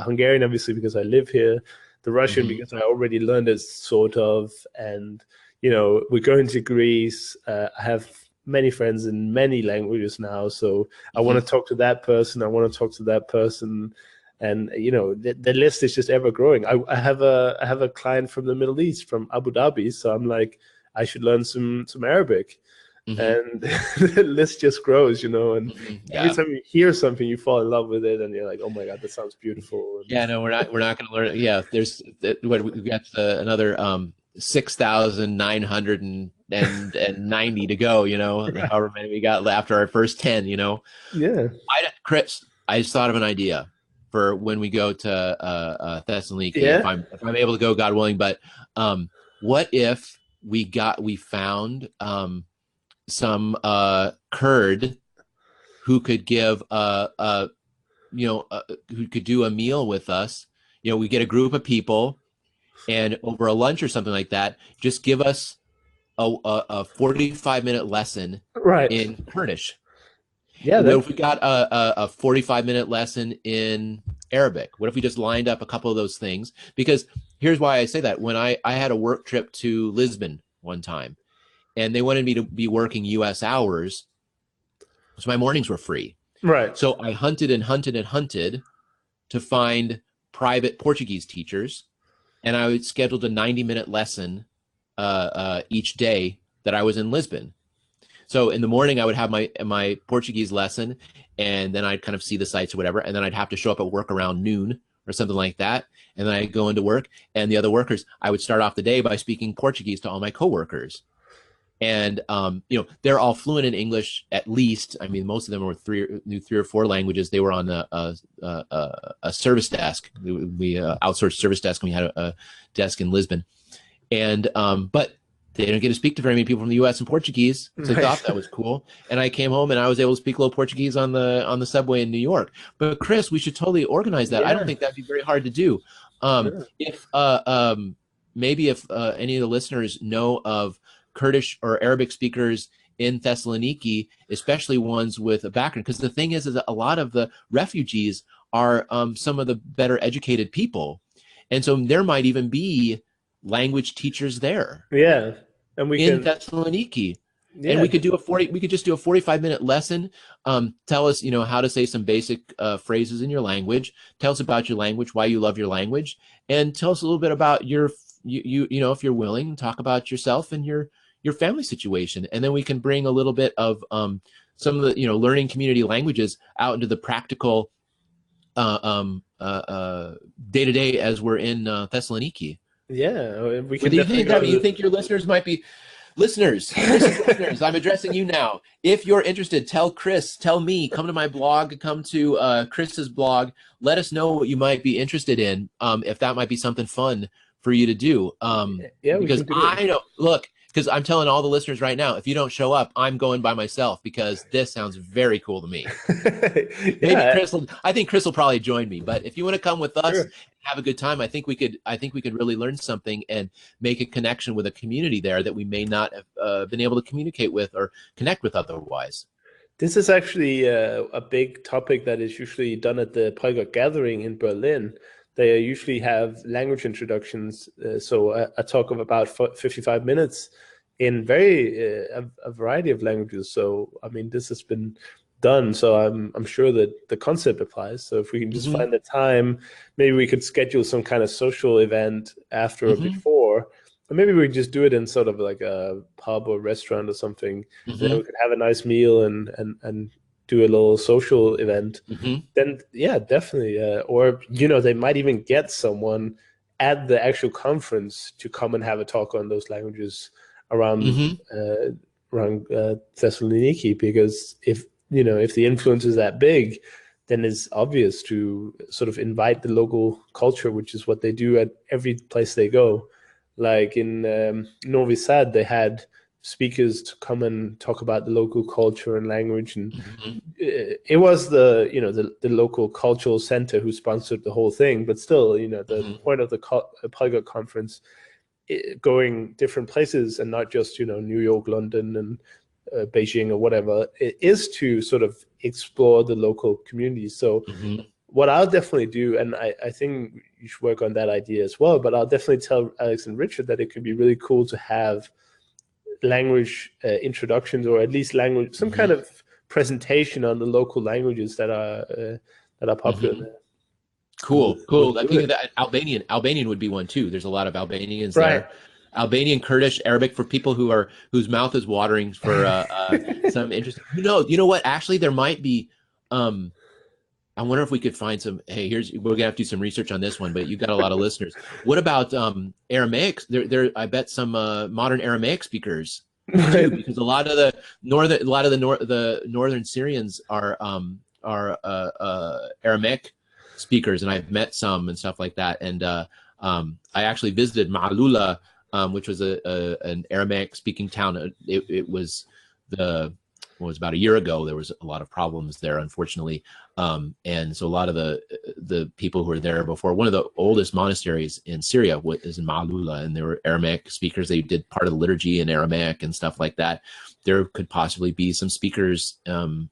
Hungarian, obviously, because I live here. The Russian, because I already learned it sort of. And we're going to Greece. I have many friends in many languages now, so I want to talk to that person. I want to talk to that person, and the list is just ever growing. I have a client from the Middle East, from Abu Dhabi, so I'm like, I should learn some Arabic, and the list just grows, and every time you hear something, you fall in love with it, and you're like, oh my god, that sounds beautiful.
Yeah, no, we're not going to learn. Yeah, there's we got another 6,990 to go, however many we got after our first 10,
Yeah.
Chris, I just thought of an idea for when we go to Thessaloniki, if I'm able to go, God willing. But what if we found some Kurd who could give who could do a meal with us? We get a group of people, and over a lunch or something like that, just give us a 45-minute lesson
right
in Kurdish?
Yeah,
What if we got a 45-minute lesson in Arabic? What if we just lined up a couple of those things? Because here's why I say that. When I had a work trip to Lisbon one time, and they wanted me to be working US hours, so my mornings were free.
right
So I hunted and hunted and hunted to find private Portuguese teachers, and I scheduled a 90-minute lesson each day that I was in Lisbon. So in the morning, I would have my Portuguese lesson, and then I'd kind of see the sights or whatever, and then I'd have to show up at work around noon or something like that, and then I'd go into work, and the other workers, I would start off the day by speaking Portuguese to all my coworkers. And they're all fluent in English, at least. I mean, most of them knew three or four languages. They were on a service desk. We outsourced service desk, and we had a desk in Lisbon. And but they didn't get to speak to very many people from the U.S. in Portuguese, so I thought that was cool. And I came home and I was able to speak a little Portuguese on the subway in New York. But Chris, we should totally organize that. Yeah. I don't think that'd be very hard to do. If maybe if any of the listeners know of Kurdish or Arabic speakers in Thessaloniki, especially ones with a background, because the thing is that a lot of the refugees are some of the better educated people, and so there might even be language teachers there.
Yeah, and we
in
can
Thessaloniki, and we could do we could just do a 45-minute lesson. Tell us, how to say some basic phrases in your language. Tell us about your language, why you love your language, and tell us a little bit about if you're willing, talk about yourself and your family situation. And then we can bring a little bit of some of the learning community languages out into the practical day-to-day as we're in Thessaloniki.
Yeah, we can.
What do you think? I mean, you think your listeners might be listeners? Listeners, I'm addressing you now. If you're interested, tell Chris, tell me, come to my blog, come to Chris's blog. Let us know what you might be interested in. If that might be something fun for you to do.
Yeah,
because I know. Look, because I'm telling all the listeners right now, if you don't show up, I'm going by myself, because this sounds very cool to me. Maybe I think Chris will probably join me. But if you want to come with us, have a good time, I think we could really learn something and make a connection with a community there that we may not have been able to communicate with or connect with otherwise.
This is actually a big topic that is usually done at the Polyglot Gathering in Berlin. They usually have language introductions, so a talk of about 55 minutes in a variety of languages. So I mean, this has been done, so I'm sure that the concept applies. So if we can just find the time, maybe we could schedule some kind of social event after or before, or maybe we just do it in sort of like a pub or restaurant or something. Then we could have a nice meal and do a little social event. Then yeah, definitely. Or they might even get someone at the actual conference to come and have a talk on those languages around Thessaloniki, because if the influence is that big, then it's obvious to sort of invite the local culture, which is what they do at every place they go. Like in Novi Sad, they had speakers to come and talk about the local culture and language, and it was the local cultural center who sponsored the whole thing. But still, the point of the Polyglot Conference, going different places and not just New York, London, and Beijing or whatever, it is to sort of explore the local community. So what I'll definitely do, and I think you should work on that idea as well, but I'll definitely tell Alex and Richard that it could be really cool to have language introductions, or at least some kind of presentation on the local languages that are popular there.
Cool. I think that Albanian would be one too. There's a lot of Albanians there. Albanian, Kurdish, Arabic, for people whose mouth is watering for some interest. You know what? Actually, there might be. I wonder if we could find some. Hey, we're gonna have to do some research on this one, but you've got a lot of listeners. What about Aramaic? There, I bet some modern Aramaic speakers too, because a lot of the northern Syrians are Aramaic speakers, and I've met some and stuff like that. And I actually visited Ma'alula, which was an Aramaic speaking town. It was was about a year ago. There was a lot of problems there, unfortunately. And so a lot of the people who were there before, one of the oldest monasteries in Syria is in Ma'alula, and there were Aramaic speakers. They did part of the liturgy in Aramaic and stuff like that. There could possibly be some speakers in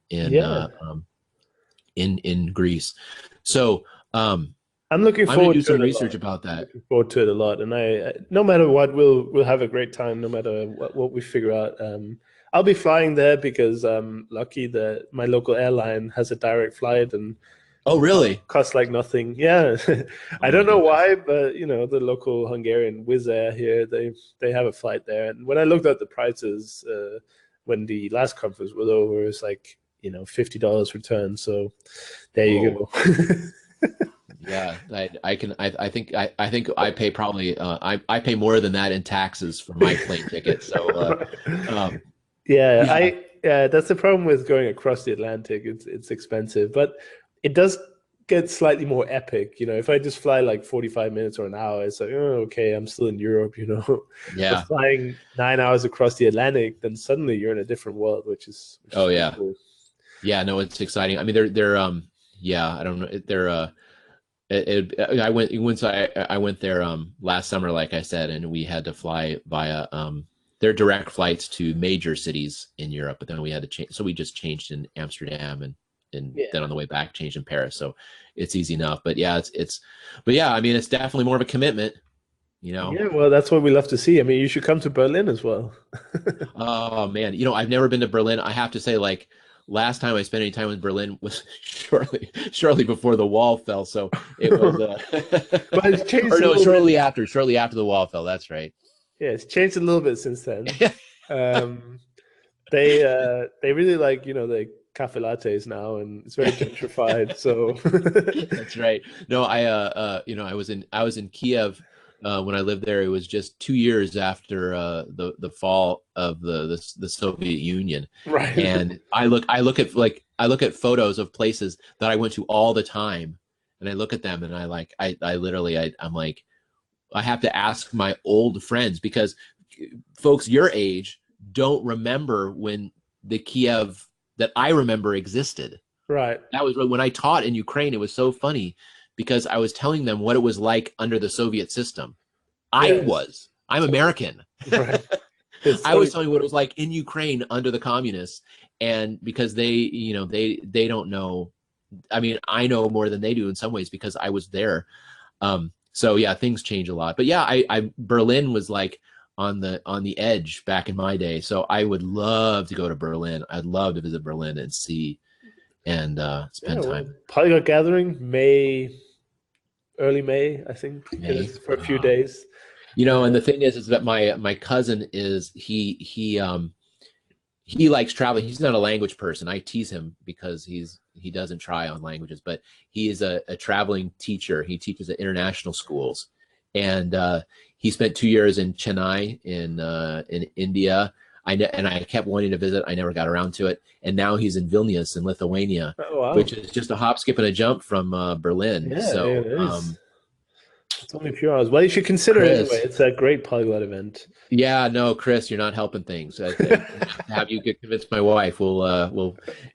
Greece. So
I'm looking forward
to
do
some research about that.
Looking forward to it a lot, and I no matter what, we'll have a great time. No matter what we figure out. I'll be flying there because I'm lucky that my local airline has a direct flight, and
oh, really?
Costs like nothing. Yeah, I don't know why, but the local Hungarian Wizz Air here, they have a flight there, and when I looked at the prices when the last conference was over, it's like $50 return. So there you go.
Yeah, I think I pay probably I pay more than that in taxes for my plane ticket. So
that's the problem with going across the Atlantic. It's expensive, but it does get slightly more epic. If I just fly like 45 minutes or an hour, it's like, oh, okay, I'm still in Europe.
Yeah.
But flying 9 hours across the Atlantic, then suddenly you're in a different world, which is cool.
Yeah, no, it's exciting. I mean, they're I don't know, they're I went there last summer, like I said, and we had to fly via their direct flights to major cities in Europe, but then we had to change, so we just changed in Amsterdam and then on the way back changed in Paris, so it's easy enough. But yeah, I mean, it's definitely more of a commitment.
Yeah, well, that's what we love to see. I mean, you should come to Berlin as well.
Oh man, I've never been to Berlin. I have to say, like, last time I spent any time in Berlin was shortly before the wall fell. So it was
but it's changed
shortly after the wall fell. That's right.
Yeah, it's changed a little bit since then. They really like the cafe lattes now, and it's very gentrified. So
that's right. No, I was in Kiev when I lived there. It was just 2 years after the fall of the Soviet Union.
Right.
And I look at photos of places that I went to all the time, and I look at them and I'm like, I have to ask my old friends, because folks your age don't remember when the Kiev that I remember existed.
Right.
That was when I taught in Ukraine. It was so funny because I was telling them what it was like under the Soviet system. I'm American.
Right.
I was telling you what it was like in Ukraine under the communists, and because they don't know. I mean, I know more than they do in some ways because I was there. So yeah, things change a lot. But yeah, Berlin was like on the edge back in my day. So I would love to go to Berlin. I'd love to visit Berlin and see and spend time.
Polyglot gathering, early May, I think, for a few days.
And the thing is that my cousin he likes traveling. He's not a language person. I tease him because he doesn't try on languages, but he is a traveling teacher. He teaches at international schools, and he spent 2 years in Chennai in India. I kept wanting to visit. I never got around to it, and now he's in Vilnius in Lithuania, which is just a hop, skip, and a jump from Berlin.
Yeah,
so
it is. It's only a few hours. Well, you should consider it anyway. It's a great polyglot event.
Yeah, no, Chris, you're not helping things. I have you convince my wife.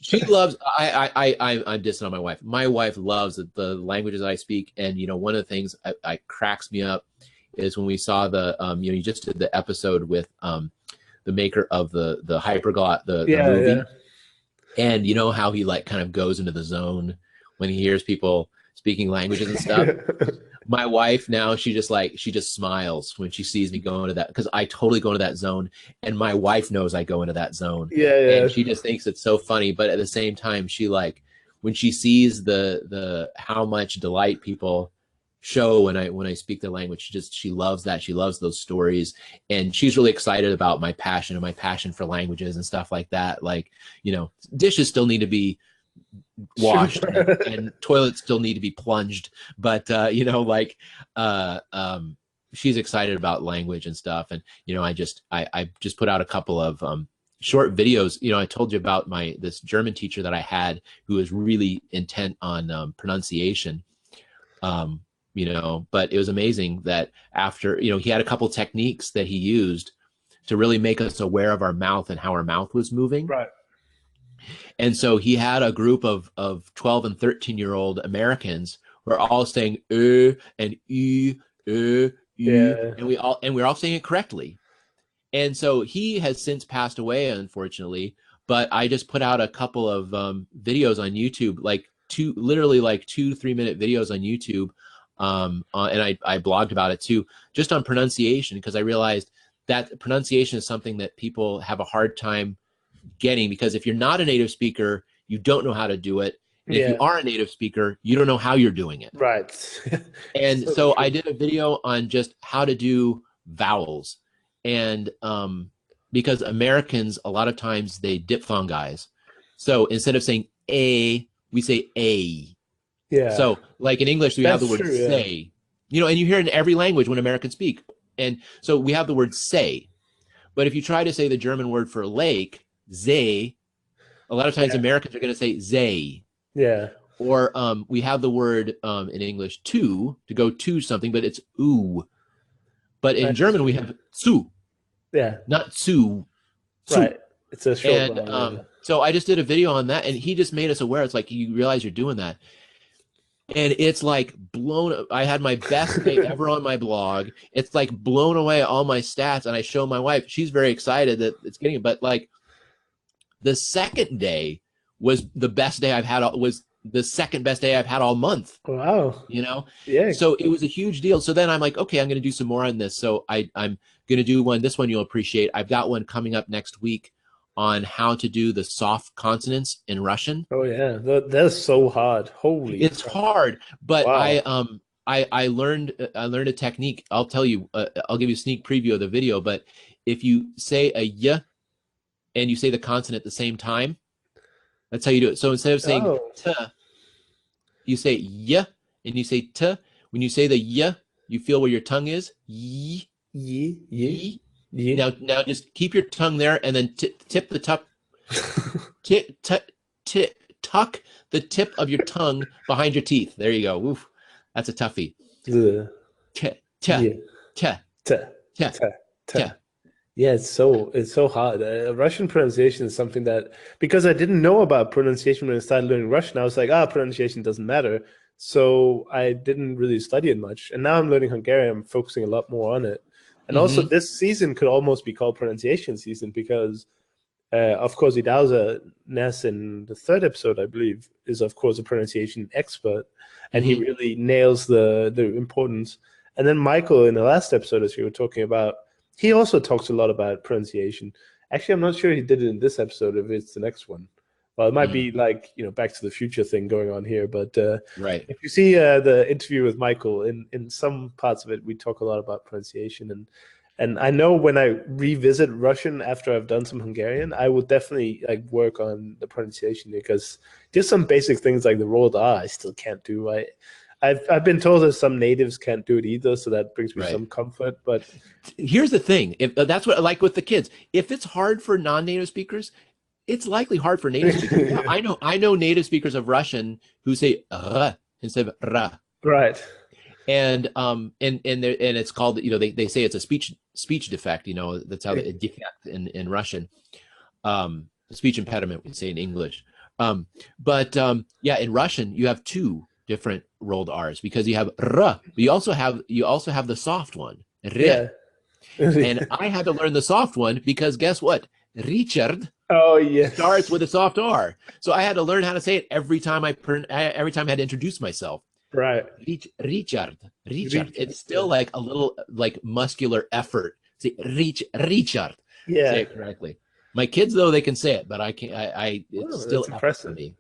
She loves. I'm dissing on my wife. My wife loves the languages I speak, and one of the things I cracks me up is when we saw the you just did the episode with the maker of the Hyperglot, the movie, and how he like kind of goes into the zone when he hears people speaking languages and stuff. My wife now, she just smiles when she sees me go into that, because I totally go into that zone, and my wife knows I go into that zone.
Yeah.
And she just thinks it's so funny, but at the same time, she when she sees the how much delight people show when I speak the language, she loves that. She loves those stories, and she's really excited about my passion for languages and stuff like that. Like, dishes still need to be washed and toilets still need to be plunged, but she's excited about language and stuff. And I just put out a couple of short videos. I told you about this German teacher that I had who was really intent on pronunciation, but it was amazing that after he had a couple techniques that he used to really make us aware of our mouth and how our mouth was moving.
Right.
And so he had a group of 12 and 13-year-old Americans who are all saying and
Yeah.
and we're all saying it correctly. And so he has since passed away, unfortunately. But I just put out a couple of videos on YouTube, like literally 2-3 minute videos on YouTube, and I blogged about it too, just on pronunciation, because I realized that pronunciation is something that people have a hard time getting, because if you're not a native speaker, you don't know how to do it. And if you are a native speaker, you don't know how you're doing it.
Right.
And so I did a video on just how to do vowels. And because Americans, a lot of times they diphthongize. So instead of saying a, we say a.
Yeah.
So like in English, we have the word say, you know, and you hear it in every language when Americans speak. And so we have the word say. But if you try to say the German word for lake, See, a lot of times Americans are going to say they.
Yeah.
Or we have the word in English to go to something, but it's oo. But in German we have zu.
Yeah.
Not zu.
Right. It's a short
and so I just did a video on that, and he just made us aware. It's like, you realize you're doing that. And it's like blown. I had my best day ever on my blog. It's like blown away all my stats, and I show my wife. She's very excited that it's getting it. But like, the second day was the best day I've had. Was the second best day I've had all month.
Wow.
You know?
Yeah.
So it was a huge deal. So then I'm like, okay, I'm going to do some more on this. So I'm going to do one. This one you'll appreciate. I've got one coming up next week on how to do the soft consonants in Russian.
Oh yeah, that's so hard. Holy.
It's hard, but
wow.
I learned a technique. I'll tell you. I'll give you a sneak preview of the video. But if you say a y and you say the consonant at the same time, that's how you do it. So instead of saying t, you say y and you say t. When you say the y, you feel where your tongue is. Y.
Yi. Yi. Yi.
Now just keep your tongue there, and then tip the tuck. Tuck the tip of your tongue behind your teeth. There you go. Oof, that's a toughie.
Yeah, it's so hard. Russian pronunciation is something that, because I didn't know about pronunciation when I started learning Russian, I was like, pronunciation doesn't matter. So I didn't really study it much. And now I'm learning Hungarian. I'm focusing a lot more on it. And also this season could almost be called pronunciation season, because of course Idauza Ness in the third episode, I believe, is of course a pronunciation expert, and he really nails the importance. And then Michael in the last episode, as you were talking about, he also talks a lot about pronunciation. Actually, I'm not sure he did it in this episode, if it's the next one. Well, it might be like, Back to the Future thing going on here. But if you see the interview with Michael, in some parts of it, we talk a lot about pronunciation. And I know when I revisit Russian after I've done some Hungarian, I will definitely work on the pronunciation, because just some basic things like the rolled R I still can't do. I've been told that some natives can't do it either, so that brings me some comfort. But
here's the thing: if that's what I like with the kids. If it's hard for non-native speakers, it's likely hard for native speakers. Yeah, I know native speakers of Russian who say r instead of ra.
Right.
And it's called, they say it's a speech defect. That's how defect in Russian. Speech impediment, we say in English. But in Russian you have two different rolled R's, because you have r, but you also have the soft one, r. Yeah. And I had to learn the soft one, because guess what? Richard starts with a soft R. So I had to learn how to say it every time I had to introduce myself.
Right.
Richard. It's still like a little muscular effort. Say Richard.
Yeah.
Say it correctly. My kids, though, they can say it, but I can't. It's still
impressive
for me.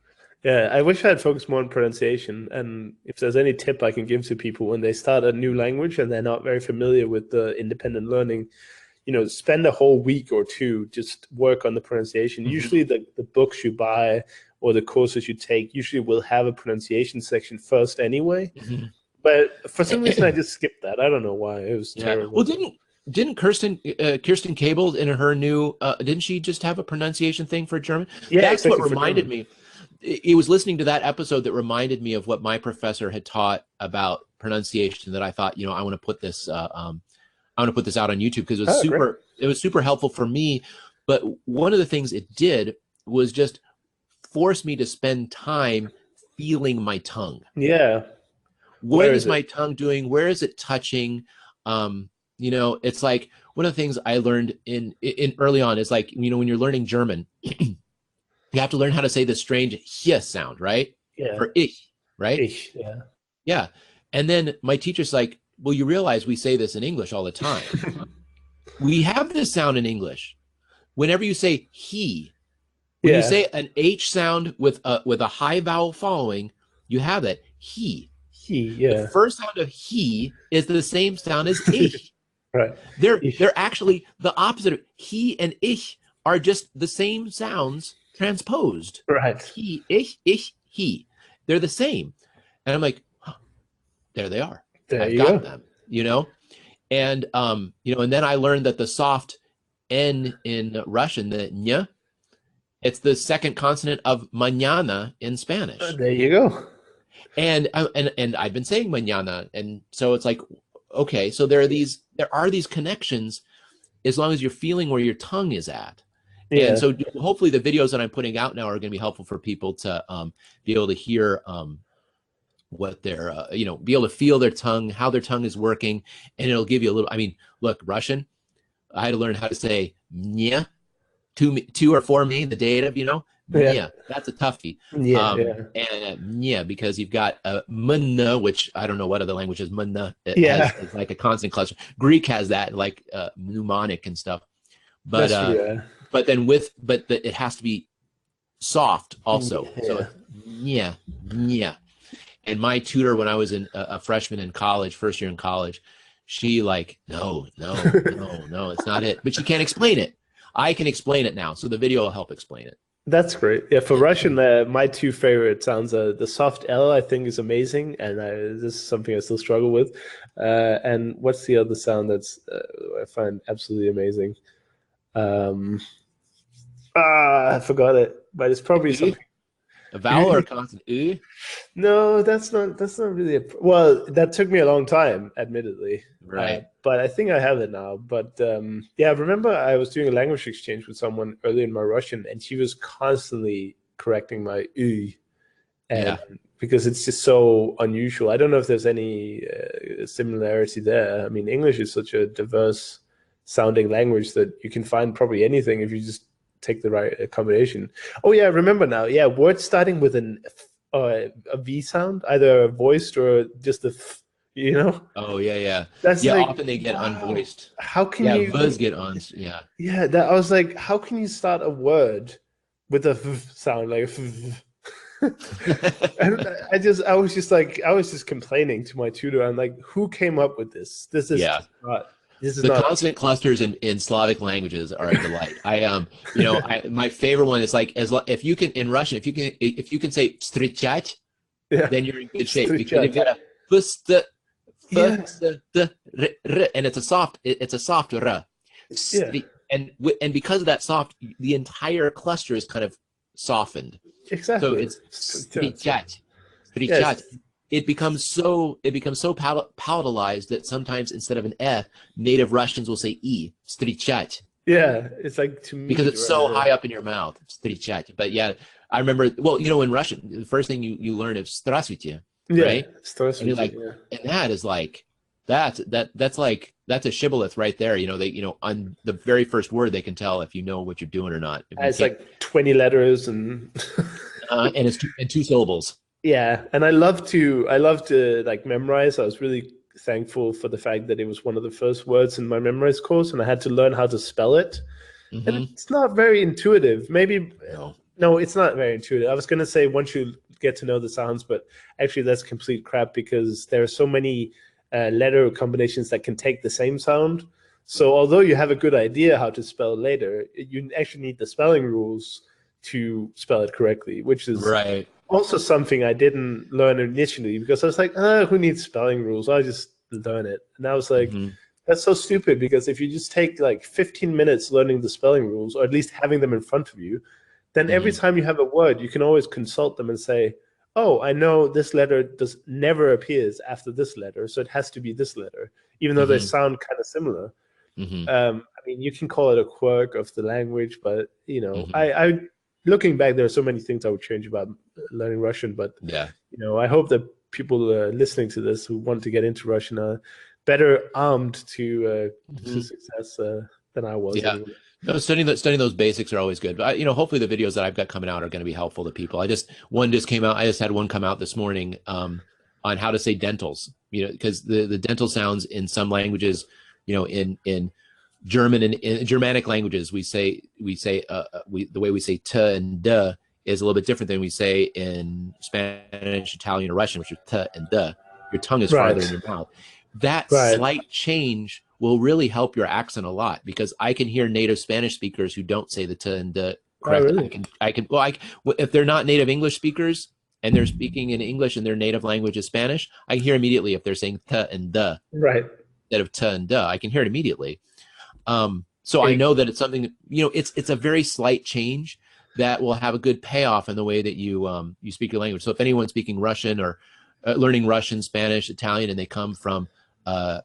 Yeah, I wish I had focused more on pronunciation. And if there's any tip I can give to people when they start a new language and they're not very familiar with the independent learning, spend a whole week or two, just work on the pronunciation. Usually the books you buy or the courses you take usually will have a pronunciation section first anyway. But for some reason I just skipped that. I don't know why. It was terrible.
Well, didn't Kirsten Cable in her new didn't she just have a pronunciation thing for German?
Yeah,
that's what reminded me. It was listening to that episode that reminded me of what my professor had taught about pronunciation, that I thought, I want to put this I want to put this out on YouTube, because it was super helpful for me. But one of the things it did was just force me to spend time feeling my tongue.
Yeah.
What is my tongue doing? Where is it touching? You know, it's like one of the things I learned in early on is like, you know, when you're learning German, you have to learn how to say the strange "h" sound, right?
Yeah.
For ich, right?
Ich, yeah.
Yeah. And then my teacher's like, well, you realize we say this in English all the time. We have this sound in English. Whenever you say he, when you say an H sound with a high vowel following, you have that he.
He, yeah.
The first sound of he is the same sound as ich.
Right.
They're actually the opposite of he and ich are just the same sounds transposed.
Right.
He, ich, he. They're the same. And I'm like, huh, there they are. I've got them, you know? And you know, and then I learned that the soft N in Russian, the ñ, it's the second consonant of mañana in Spanish.
There you go.
And I've been saying mañana, and so it's like, okay, so there are these connections as long as you're feeling where your tongue is at. Yeah. And so hopefully the videos that I'm putting out now are going to be helpful for people to be able to hear what they're, you know, be able to feel their tongue, how their tongue is working, and it'll give you a little, I mean, look, Russian, I had to learn how to say "nya" to or for me, the dative, you know, "nya," that's a toughie. And "nya," because you've got "mna," which I don't know what other language is "mna." It's like a consonant cluster. Greek has that, like mnemonic and stuff. But but then it has to be soft also. So "nya, nya." And my tutor, when I was a freshman in college, first year in college, she like, no, it's not it. But she can't explain it. I can explain it now. So the video will help explain it.
That's great. Yeah, for Russian, my two favorite sounds are the soft L, I think, is amazing. And this is something I still struggle with. And what's the other sound that's I find absolutely amazing? I forgot it, but it's probably something.
A vowel or a consonant?
No, that's not really well, that took me a long time, admittedly.
Right.
But I think I have it now. But yeah, I remember I was doing a language exchange with someone early in my Russian, and she was constantly correcting my "ü," and because it's just so unusual. I don't know if there's any similarity there. I mean, English is such a diverse sounding language that you can find probably anything if you just take the right combination. Oh yeah, I remember now. Yeah, words starting with a V sound, either voiced or just a f, you know?
Oh yeah.
That's like,
often they get unvoiced.
How can you?
Buzz get on. Yeah.
Yeah, that I was like, how can you start a word with a f sound like? F? And I was just complaining to my tutor. I'm like, who came up with this? This is not.
The consonant clusters in Slavic languages are a delight. You know, my favorite one is like, if you can in Russian, if you can say "встречать," then you're in good shape. Because you've got a and it's a soft r. And because of that soft, the entire cluster is kind of softened.
Exactly.
So it's "встречать." It becomes so palatalized that sometimes instead of an F, native Russians will say E, встречать.
Yeah, it's like to me
because it's so high up in your mouth, встречать. But yeah, I remember. Well, you know, in Russian, the first thing you learn is "здравствуйте," right?
Здравствуйте,
and you're like, and that is like that's a shibboleth right there. You know, on the very first word they can tell if you know what you're doing or not.
It's like 20 letters and
and it's two syllables.
Yeah, and I love to like memorize. I was really thankful for the fact that it was one of the first words in my memorize course, and I had to learn how to spell it. And it's not very intuitive. Maybe no, it's not very intuitive. I was going to say once you get to know the sounds, but actually that's complete crap because there are so many letter combinations that can take the same sound. So although you have a good idea how to spell later, you actually need the spelling rules to spell it correctly, which is also something I didn't learn initially because I was like, who needs spelling rules? I'll just learn it. And I was like, that's so stupid because if you just take like 15 minutes learning the spelling rules, or at least having them in front of you, then every time you have a word, you can always consult them and say, oh, I know this letter never appears after this letter, so it has to be this letter, even though they sound kind of similar. I mean, you can call it a quirk of the language, but you know, looking back, there are so many things I would change about learning Russian. But
Yeah.
I hope that people listening to this who want to get into Russian are better armed to success than I was.
Yeah.
Anyway.
No, studying those basics are always good. But hopefully the videos that I've got coming out are going to be helpful to people. I just came out. I just had one come out this morning on how to say dentals. Because the dental sounds in some languages, in German and in Germanic languages, we say the way we say t and d is a little bit different than we say in Spanish, Italian, or Russian, which is t and d. Your tongue is farther in your mouth. That slight change will really help your accent a lot, because I can hear native Spanish speakers who don't say the t and d correctly. If they're not native English speakers and they're speaking in English and their native language is Spanish, I can hear immediately if they're saying t and d instead of t and d. I can hear it immediately. So I know that it's something, it's a very slight change that will have a good payoff in the way that you speak your language. So if anyone's speaking Russian or learning Russian, Spanish, Italian, and they come from an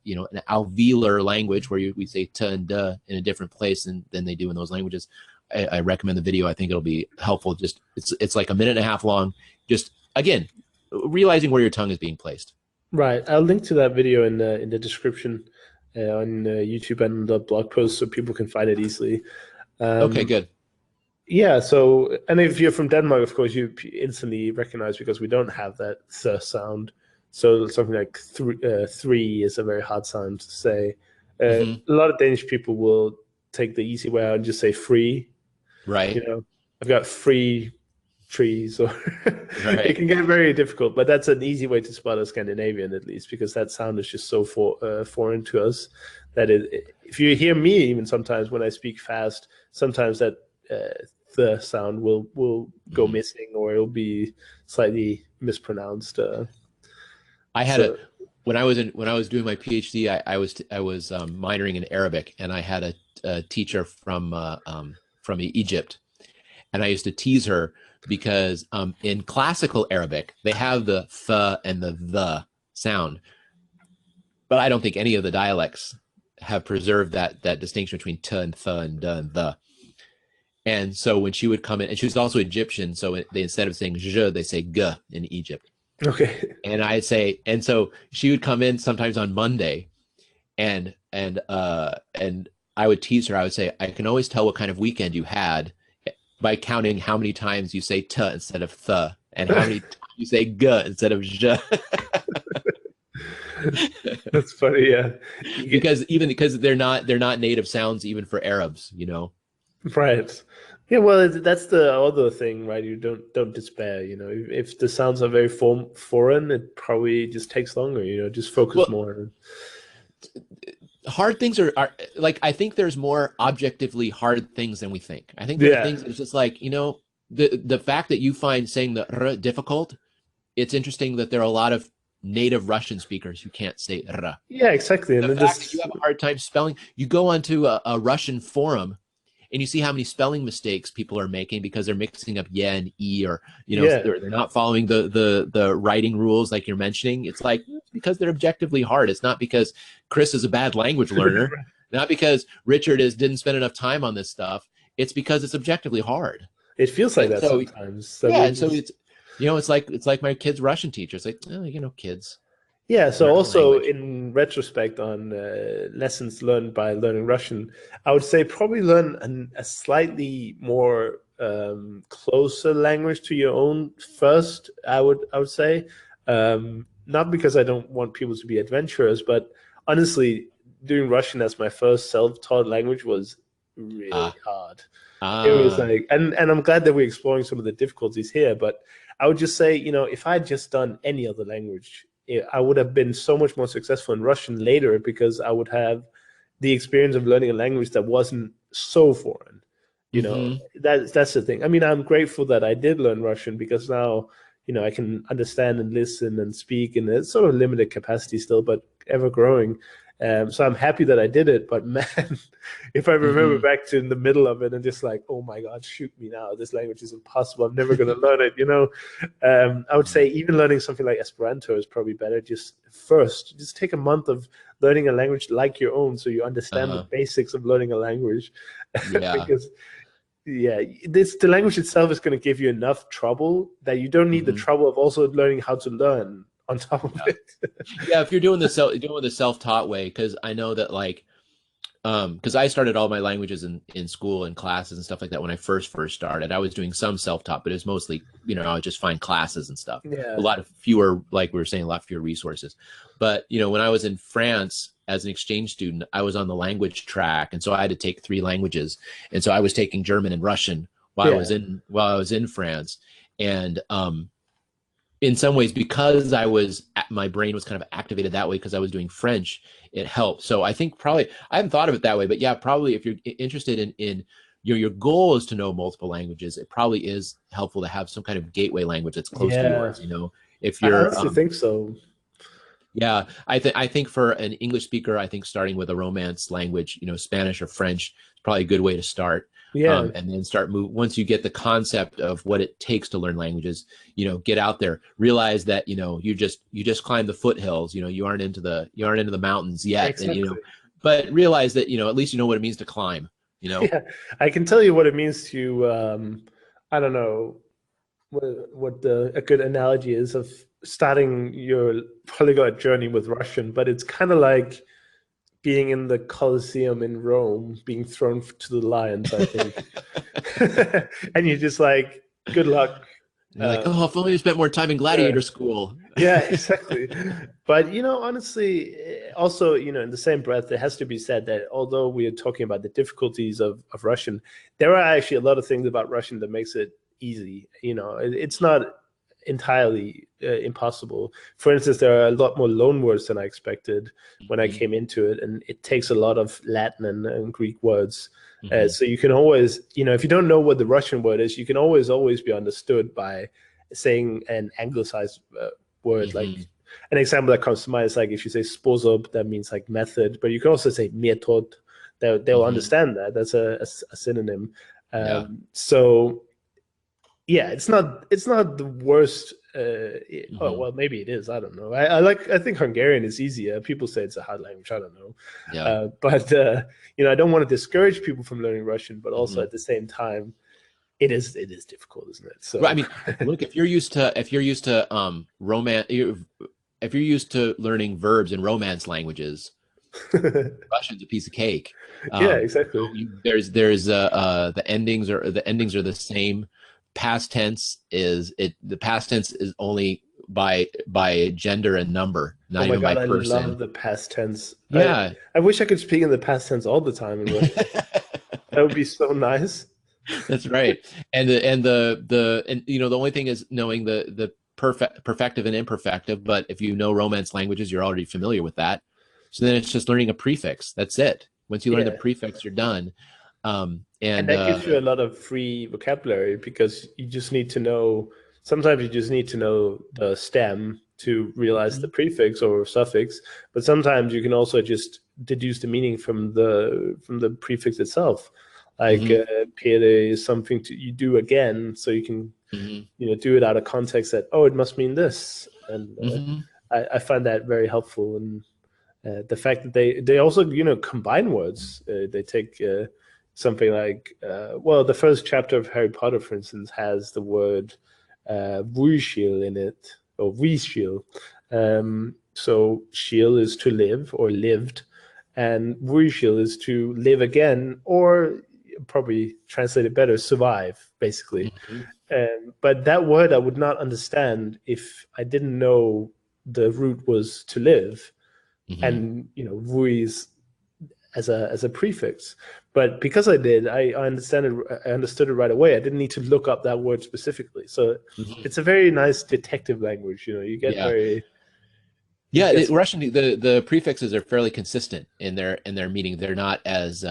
alveolar language where we say t and d in a different place than they do in those languages, I recommend the video. I think it'll be helpful. Just it's like a minute and a half long. Just again, realizing where your tongue is being placed.
Right. I'll link to that video in the description on YouTube and the blog post so people can find it easily.
Okay, good.
Yeah. So, and if you're from Denmark, of course, you instantly recognize, because we don't have that th sound. So something like three is a very hard sound to say. A lot of Danish people will take the easy way out and just say free.
Right.
I've got free trees, or it can get very difficult. But that's an easy way to spell a Scandinavian, at least, because that sound is just so foreign to us that if you hear me, even sometimes when I speak fast, sometimes that the sound will go missing, or it'll be slightly mispronounced.
I had when I was doing my PhD, I was minoring in Arabic, and I had a teacher from Egypt, and I used to tease her because in classical Arabic they have the th and the sound, but I don't think any of the dialects have preserved that distinction between t and th and d and the. And so when she would come in, and she was also Egyptian, so they, instead of saying je, they say g in Egypt.
Okay.
And I'd say, and so she would come in sometimes on Monday, and I would tease her. I would say, I can always tell what kind of weekend you had by counting how many times you say t instead of th, and how many times you say g instead of je.
That's funny, yeah.
because they're not native sounds even for Arabs,
Right. Yeah, well, that's the other thing, right? You don't despair. If the sounds are very foreign, it probably just takes longer. Just focus more.
Hard things are like, I think there's more objectively hard things than we think. I think there are things that's just like, the fact that you find saying the r difficult. It's interesting that there are a lot of native Russian speakers who can't say r.
Yeah, exactly.
The fact that you have a hard time spelling, you go onto a Russian forum, and you see how many spelling mistakes people are making because they're mixing up yeah and e, or they're not following the writing rules like you're mentioning. It's like, because they're objectively hard. It's not because Chris is a bad language learner, not because Richard didn't spend enough time on this stuff. It's because it's objectively hard.
It feels like that sometimes. So
it's like my kid's Russian teacher. It's like, kids.
Yeah, so also in retrospect on lessons learned by learning Russian, I would say probably learn a slightly more closer language to your own first, I would say. Not because I don't want people to be adventurous, but honestly, doing Russian as my first self-taught language was really hard. It was like, and I'm glad that we're exploring some of the difficulties here, but I would just say, if I had just done any other language, I would have been so much more successful in Russian later, because I would have the experience of learning a language that wasn't so foreign. That's the thing. I mean, I'm grateful that I did learn Russian, because now, I can understand and listen and speak in a sort of limited capacity still, but ever growing. So I'm happy that I did it. But man, if I remember back to in the middle of it and just like, oh my God, shoot me now. This language is impossible. I'm never going to learn it. I would say even learning something like Esperanto is probably better. Just take a month of learning a language like your own, so you understand the basics of learning a language.
Yeah.
Because Yeah, the language itself is going to give you enough trouble that you don't need the trouble of also learning how to learn on top of it.
Yeah, if you're doing the self-taught way, because I know that like, because I started all my languages in school and classes and stuff like that when I first started. I was doing some self-taught, but it was mostly, I would just find classes and stuff.
Yeah.
A lot of fewer, like we were saying, a lot fewer resources. But when I was in France as an exchange student, I was on the language track, and so I had to take 3 languages, and so I was taking German and Russian while I was in France, and in some ways, because my brain was kind of activated that way because I was doing French, it helped. So I think probably, I haven't thought of it that way, but yeah, probably if you're interested in your goal is to know multiple languages, it probably is helpful to have some kind of gateway language that's close to yours. If you're,
I honestly think so.
Yeah, I think for an English speaker, I think starting with a Romance language, Spanish or French, is probably a good way to start.
Yeah.
And then once you get the concept of what it takes to learn languages, get out there, realize that, you just climb the foothills, you aren't into the mountains yet.
Exactly.
And, but realize that, at least you know what it means to climb,
Yeah, I can tell you what it means to, I don't know what a good analogy is of starting your polyglot journey with Russian, but it's kind of like being in the Colosseum in Rome, being thrown to the lions, I think. And you're just like, good luck.
You're like, oh, if only I spent more time in gladiator school.
Yeah, exactly. But, honestly, also, in the same breath, it has to be said that although we are talking about the difficulties of Russian, there are actually a lot of things about Russian that makes it easy. It's not entirely impossible. For instance, there are a lot more loan words than I expected when I came into it, and it takes a lot of Latin and Greek words. So you can always, if you don't know what the Russian word is, you can always be understood by saying an anglicized word. Like an example that comes to mind is like if you say sposob, that means like method, but you can also say metod. They'll understand that. That's a synonym. So yeah, it's not the worst. Oh well, maybe it is. I don't know. I think Hungarian is easier. People say it's a hard language. I don't know.
Yeah.
But I don't want to discourage people from learning Russian, but also at the same time, it is difficult, isn't it? So
well, I mean, look, if you're used to Romance, if you're used to learning verbs in Romance languages, Russian's a piece of cake.
Yeah, exactly.
There's the endings are the same. Past tense the past tense is only by gender and number, not even by person.
I love the past tense.
Yeah,
I wish I could speak in the past tense all the time in Russian. That would be so nice.
That's right. And the only thing is knowing the perfective and imperfective. But if you know Romance languages, you're already familiar with that. So then it's just learning a prefix. That's it. Once you learn the prefix, you're done. And
that gives you a lot of free vocabulary because you just need to know. Sometimes you just need to know the stem to realize the prefix or suffix, but sometimes you can also just deduce the meaning from the prefix itself. Like pere is something you do again, so you can do it out of context. That it must mean this, and I find that very helpful. And the fact that they also combine words. They take something like the first chapter of Harry Potter, for instance, has the word "vuishil" in it, or "vuishil." So "shil" is to live or lived, and "vuishil" is to live again, or probably translated better, survive, basically. But that word I would not understand if I didn't know the root was to live, and "vuis" as a prefix. But because I did, I understood it right away. I didn't need to look up that word specifically. So it's a very nice detective language. You get very.
Yeah, Russian. The prefixes are fairly consistent in their meaning. They're not as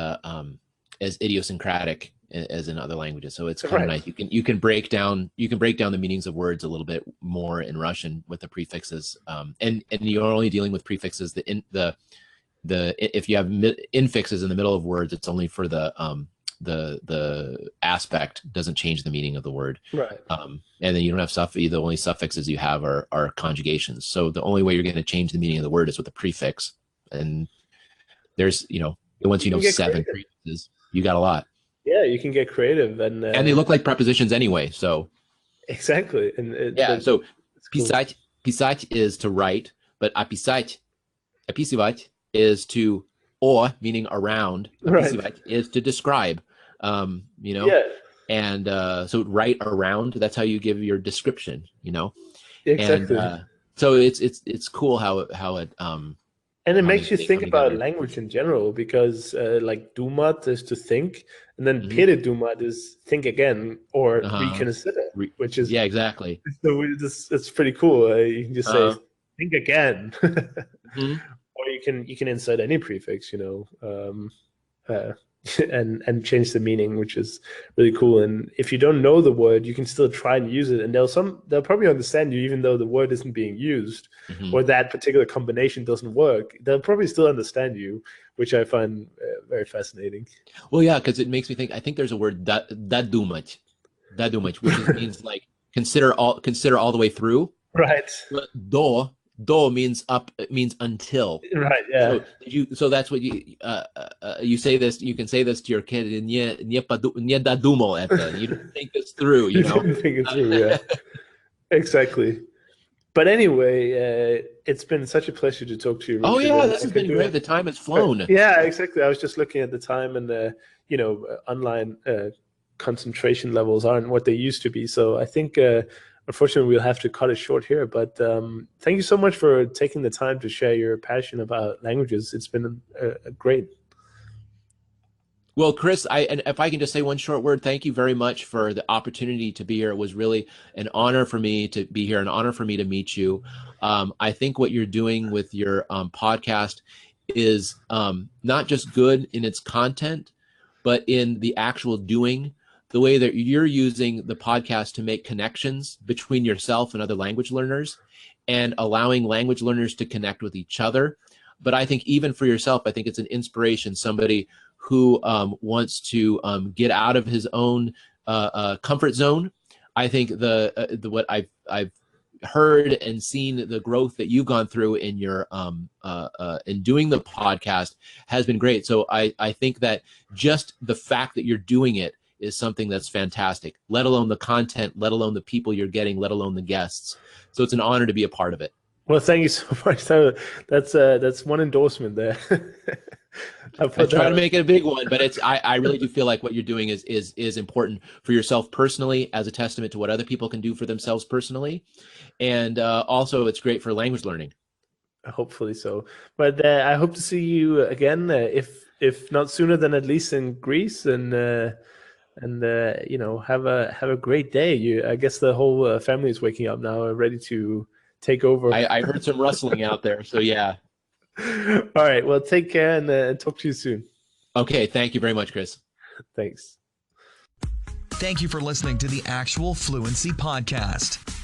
idiosyncratic as in other languages. So it's kind of nice. You can break down the meanings of words a little bit more in Russian with the prefixes. And you're only dealing with prefixes. If you have infixes in the middle of words, it's only for the aspect, doesn't change the meaning of the word.
Right.
And then you don't have the only suffixes you have are conjugations. So the only way you're going to change the meaning of the word is with a prefix. And there's, once you know 7 prefixes, you got a lot.
Yeah, you can get creative, and
they look like prepositions anyway. So
exactly, and
so
cool.
pisать is to write, but описывать is to, or meaning around. Описывать is to describe.
Yeah.
And so write around. That's how you give your description.
Exactly.
And so it's cool how it
and it makes you think about language in general, because like dumat is to think, and then pere dumat is think again or reconsider, which is
exactly.
So it's pretty cool. You can just say think again, or you can insert any prefix, and change the meaning, which is really cool. And if you don't know the word, you can still try and use it, and they'll probably understand you even though the word isn't being used, or that particular combination doesn't work. They'll probably still understand you, which I find very fascinating.
Well, yeah, because it makes me think. I think there's a word dadumać, which means like consider all the way through.
Right.
But do means up. It means until.
Right. Yeah.
So that's what you say this. You can say this to your kid. Nie dadumo это. You didn't think this through. You know.
Didn't think it through. Yeah. Exactly. But anyway, it's been such a pleasure to talk to you, Richard.
Oh yeah, this has been great. The time has flown.
Yeah, exactly. I was just looking at the time, and online concentration levels aren't what they used to be. So I think, unfortunately, we'll have to cut it short here. But thank you so much for taking the time to share your passion about languages. It's been great.
Well, Chris, and if I can just say one short word, thank you very much for the opportunity to be here. It was really an honor for me to be here, an honor for me to meet you. I think what you're doing with your podcast is not just good in its content, but in the actual doing, the way that you're using the podcast to make connections between yourself and other language learners, and allowing language learners to connect with each other. But I think even for yourself, I think it's an inspiration, somebody who wants to get out of his own comfort zone. I think the what I've heard and seen, the growth that you've gone through in your in doing the podcast has been great. So I think that just the fact that you're doing it is something that's fantastic, let alone the content, let alone the people you're getting, let alone the guests. So it's an honor to be a part of it.
Well, thank you so much. That's one endorsement there.
I try to make it a big one, but I really do feel like what you're doing is important for yourself personally, as a testament to what other people can do for themselves personally, and also it's great for language learning.
Hopefully so. But I hope to see you again, if not sooner than at least in Greece, and have a great day. I guess the whole family is waking up now, ready to take over.
I heard some rustling out there, so yeah.
All right. Well, take care, and talk to you soon.
Okay. Thank you very much, Chris.
Thanks.
Thank you for listening to the Actual Fluency Podcast.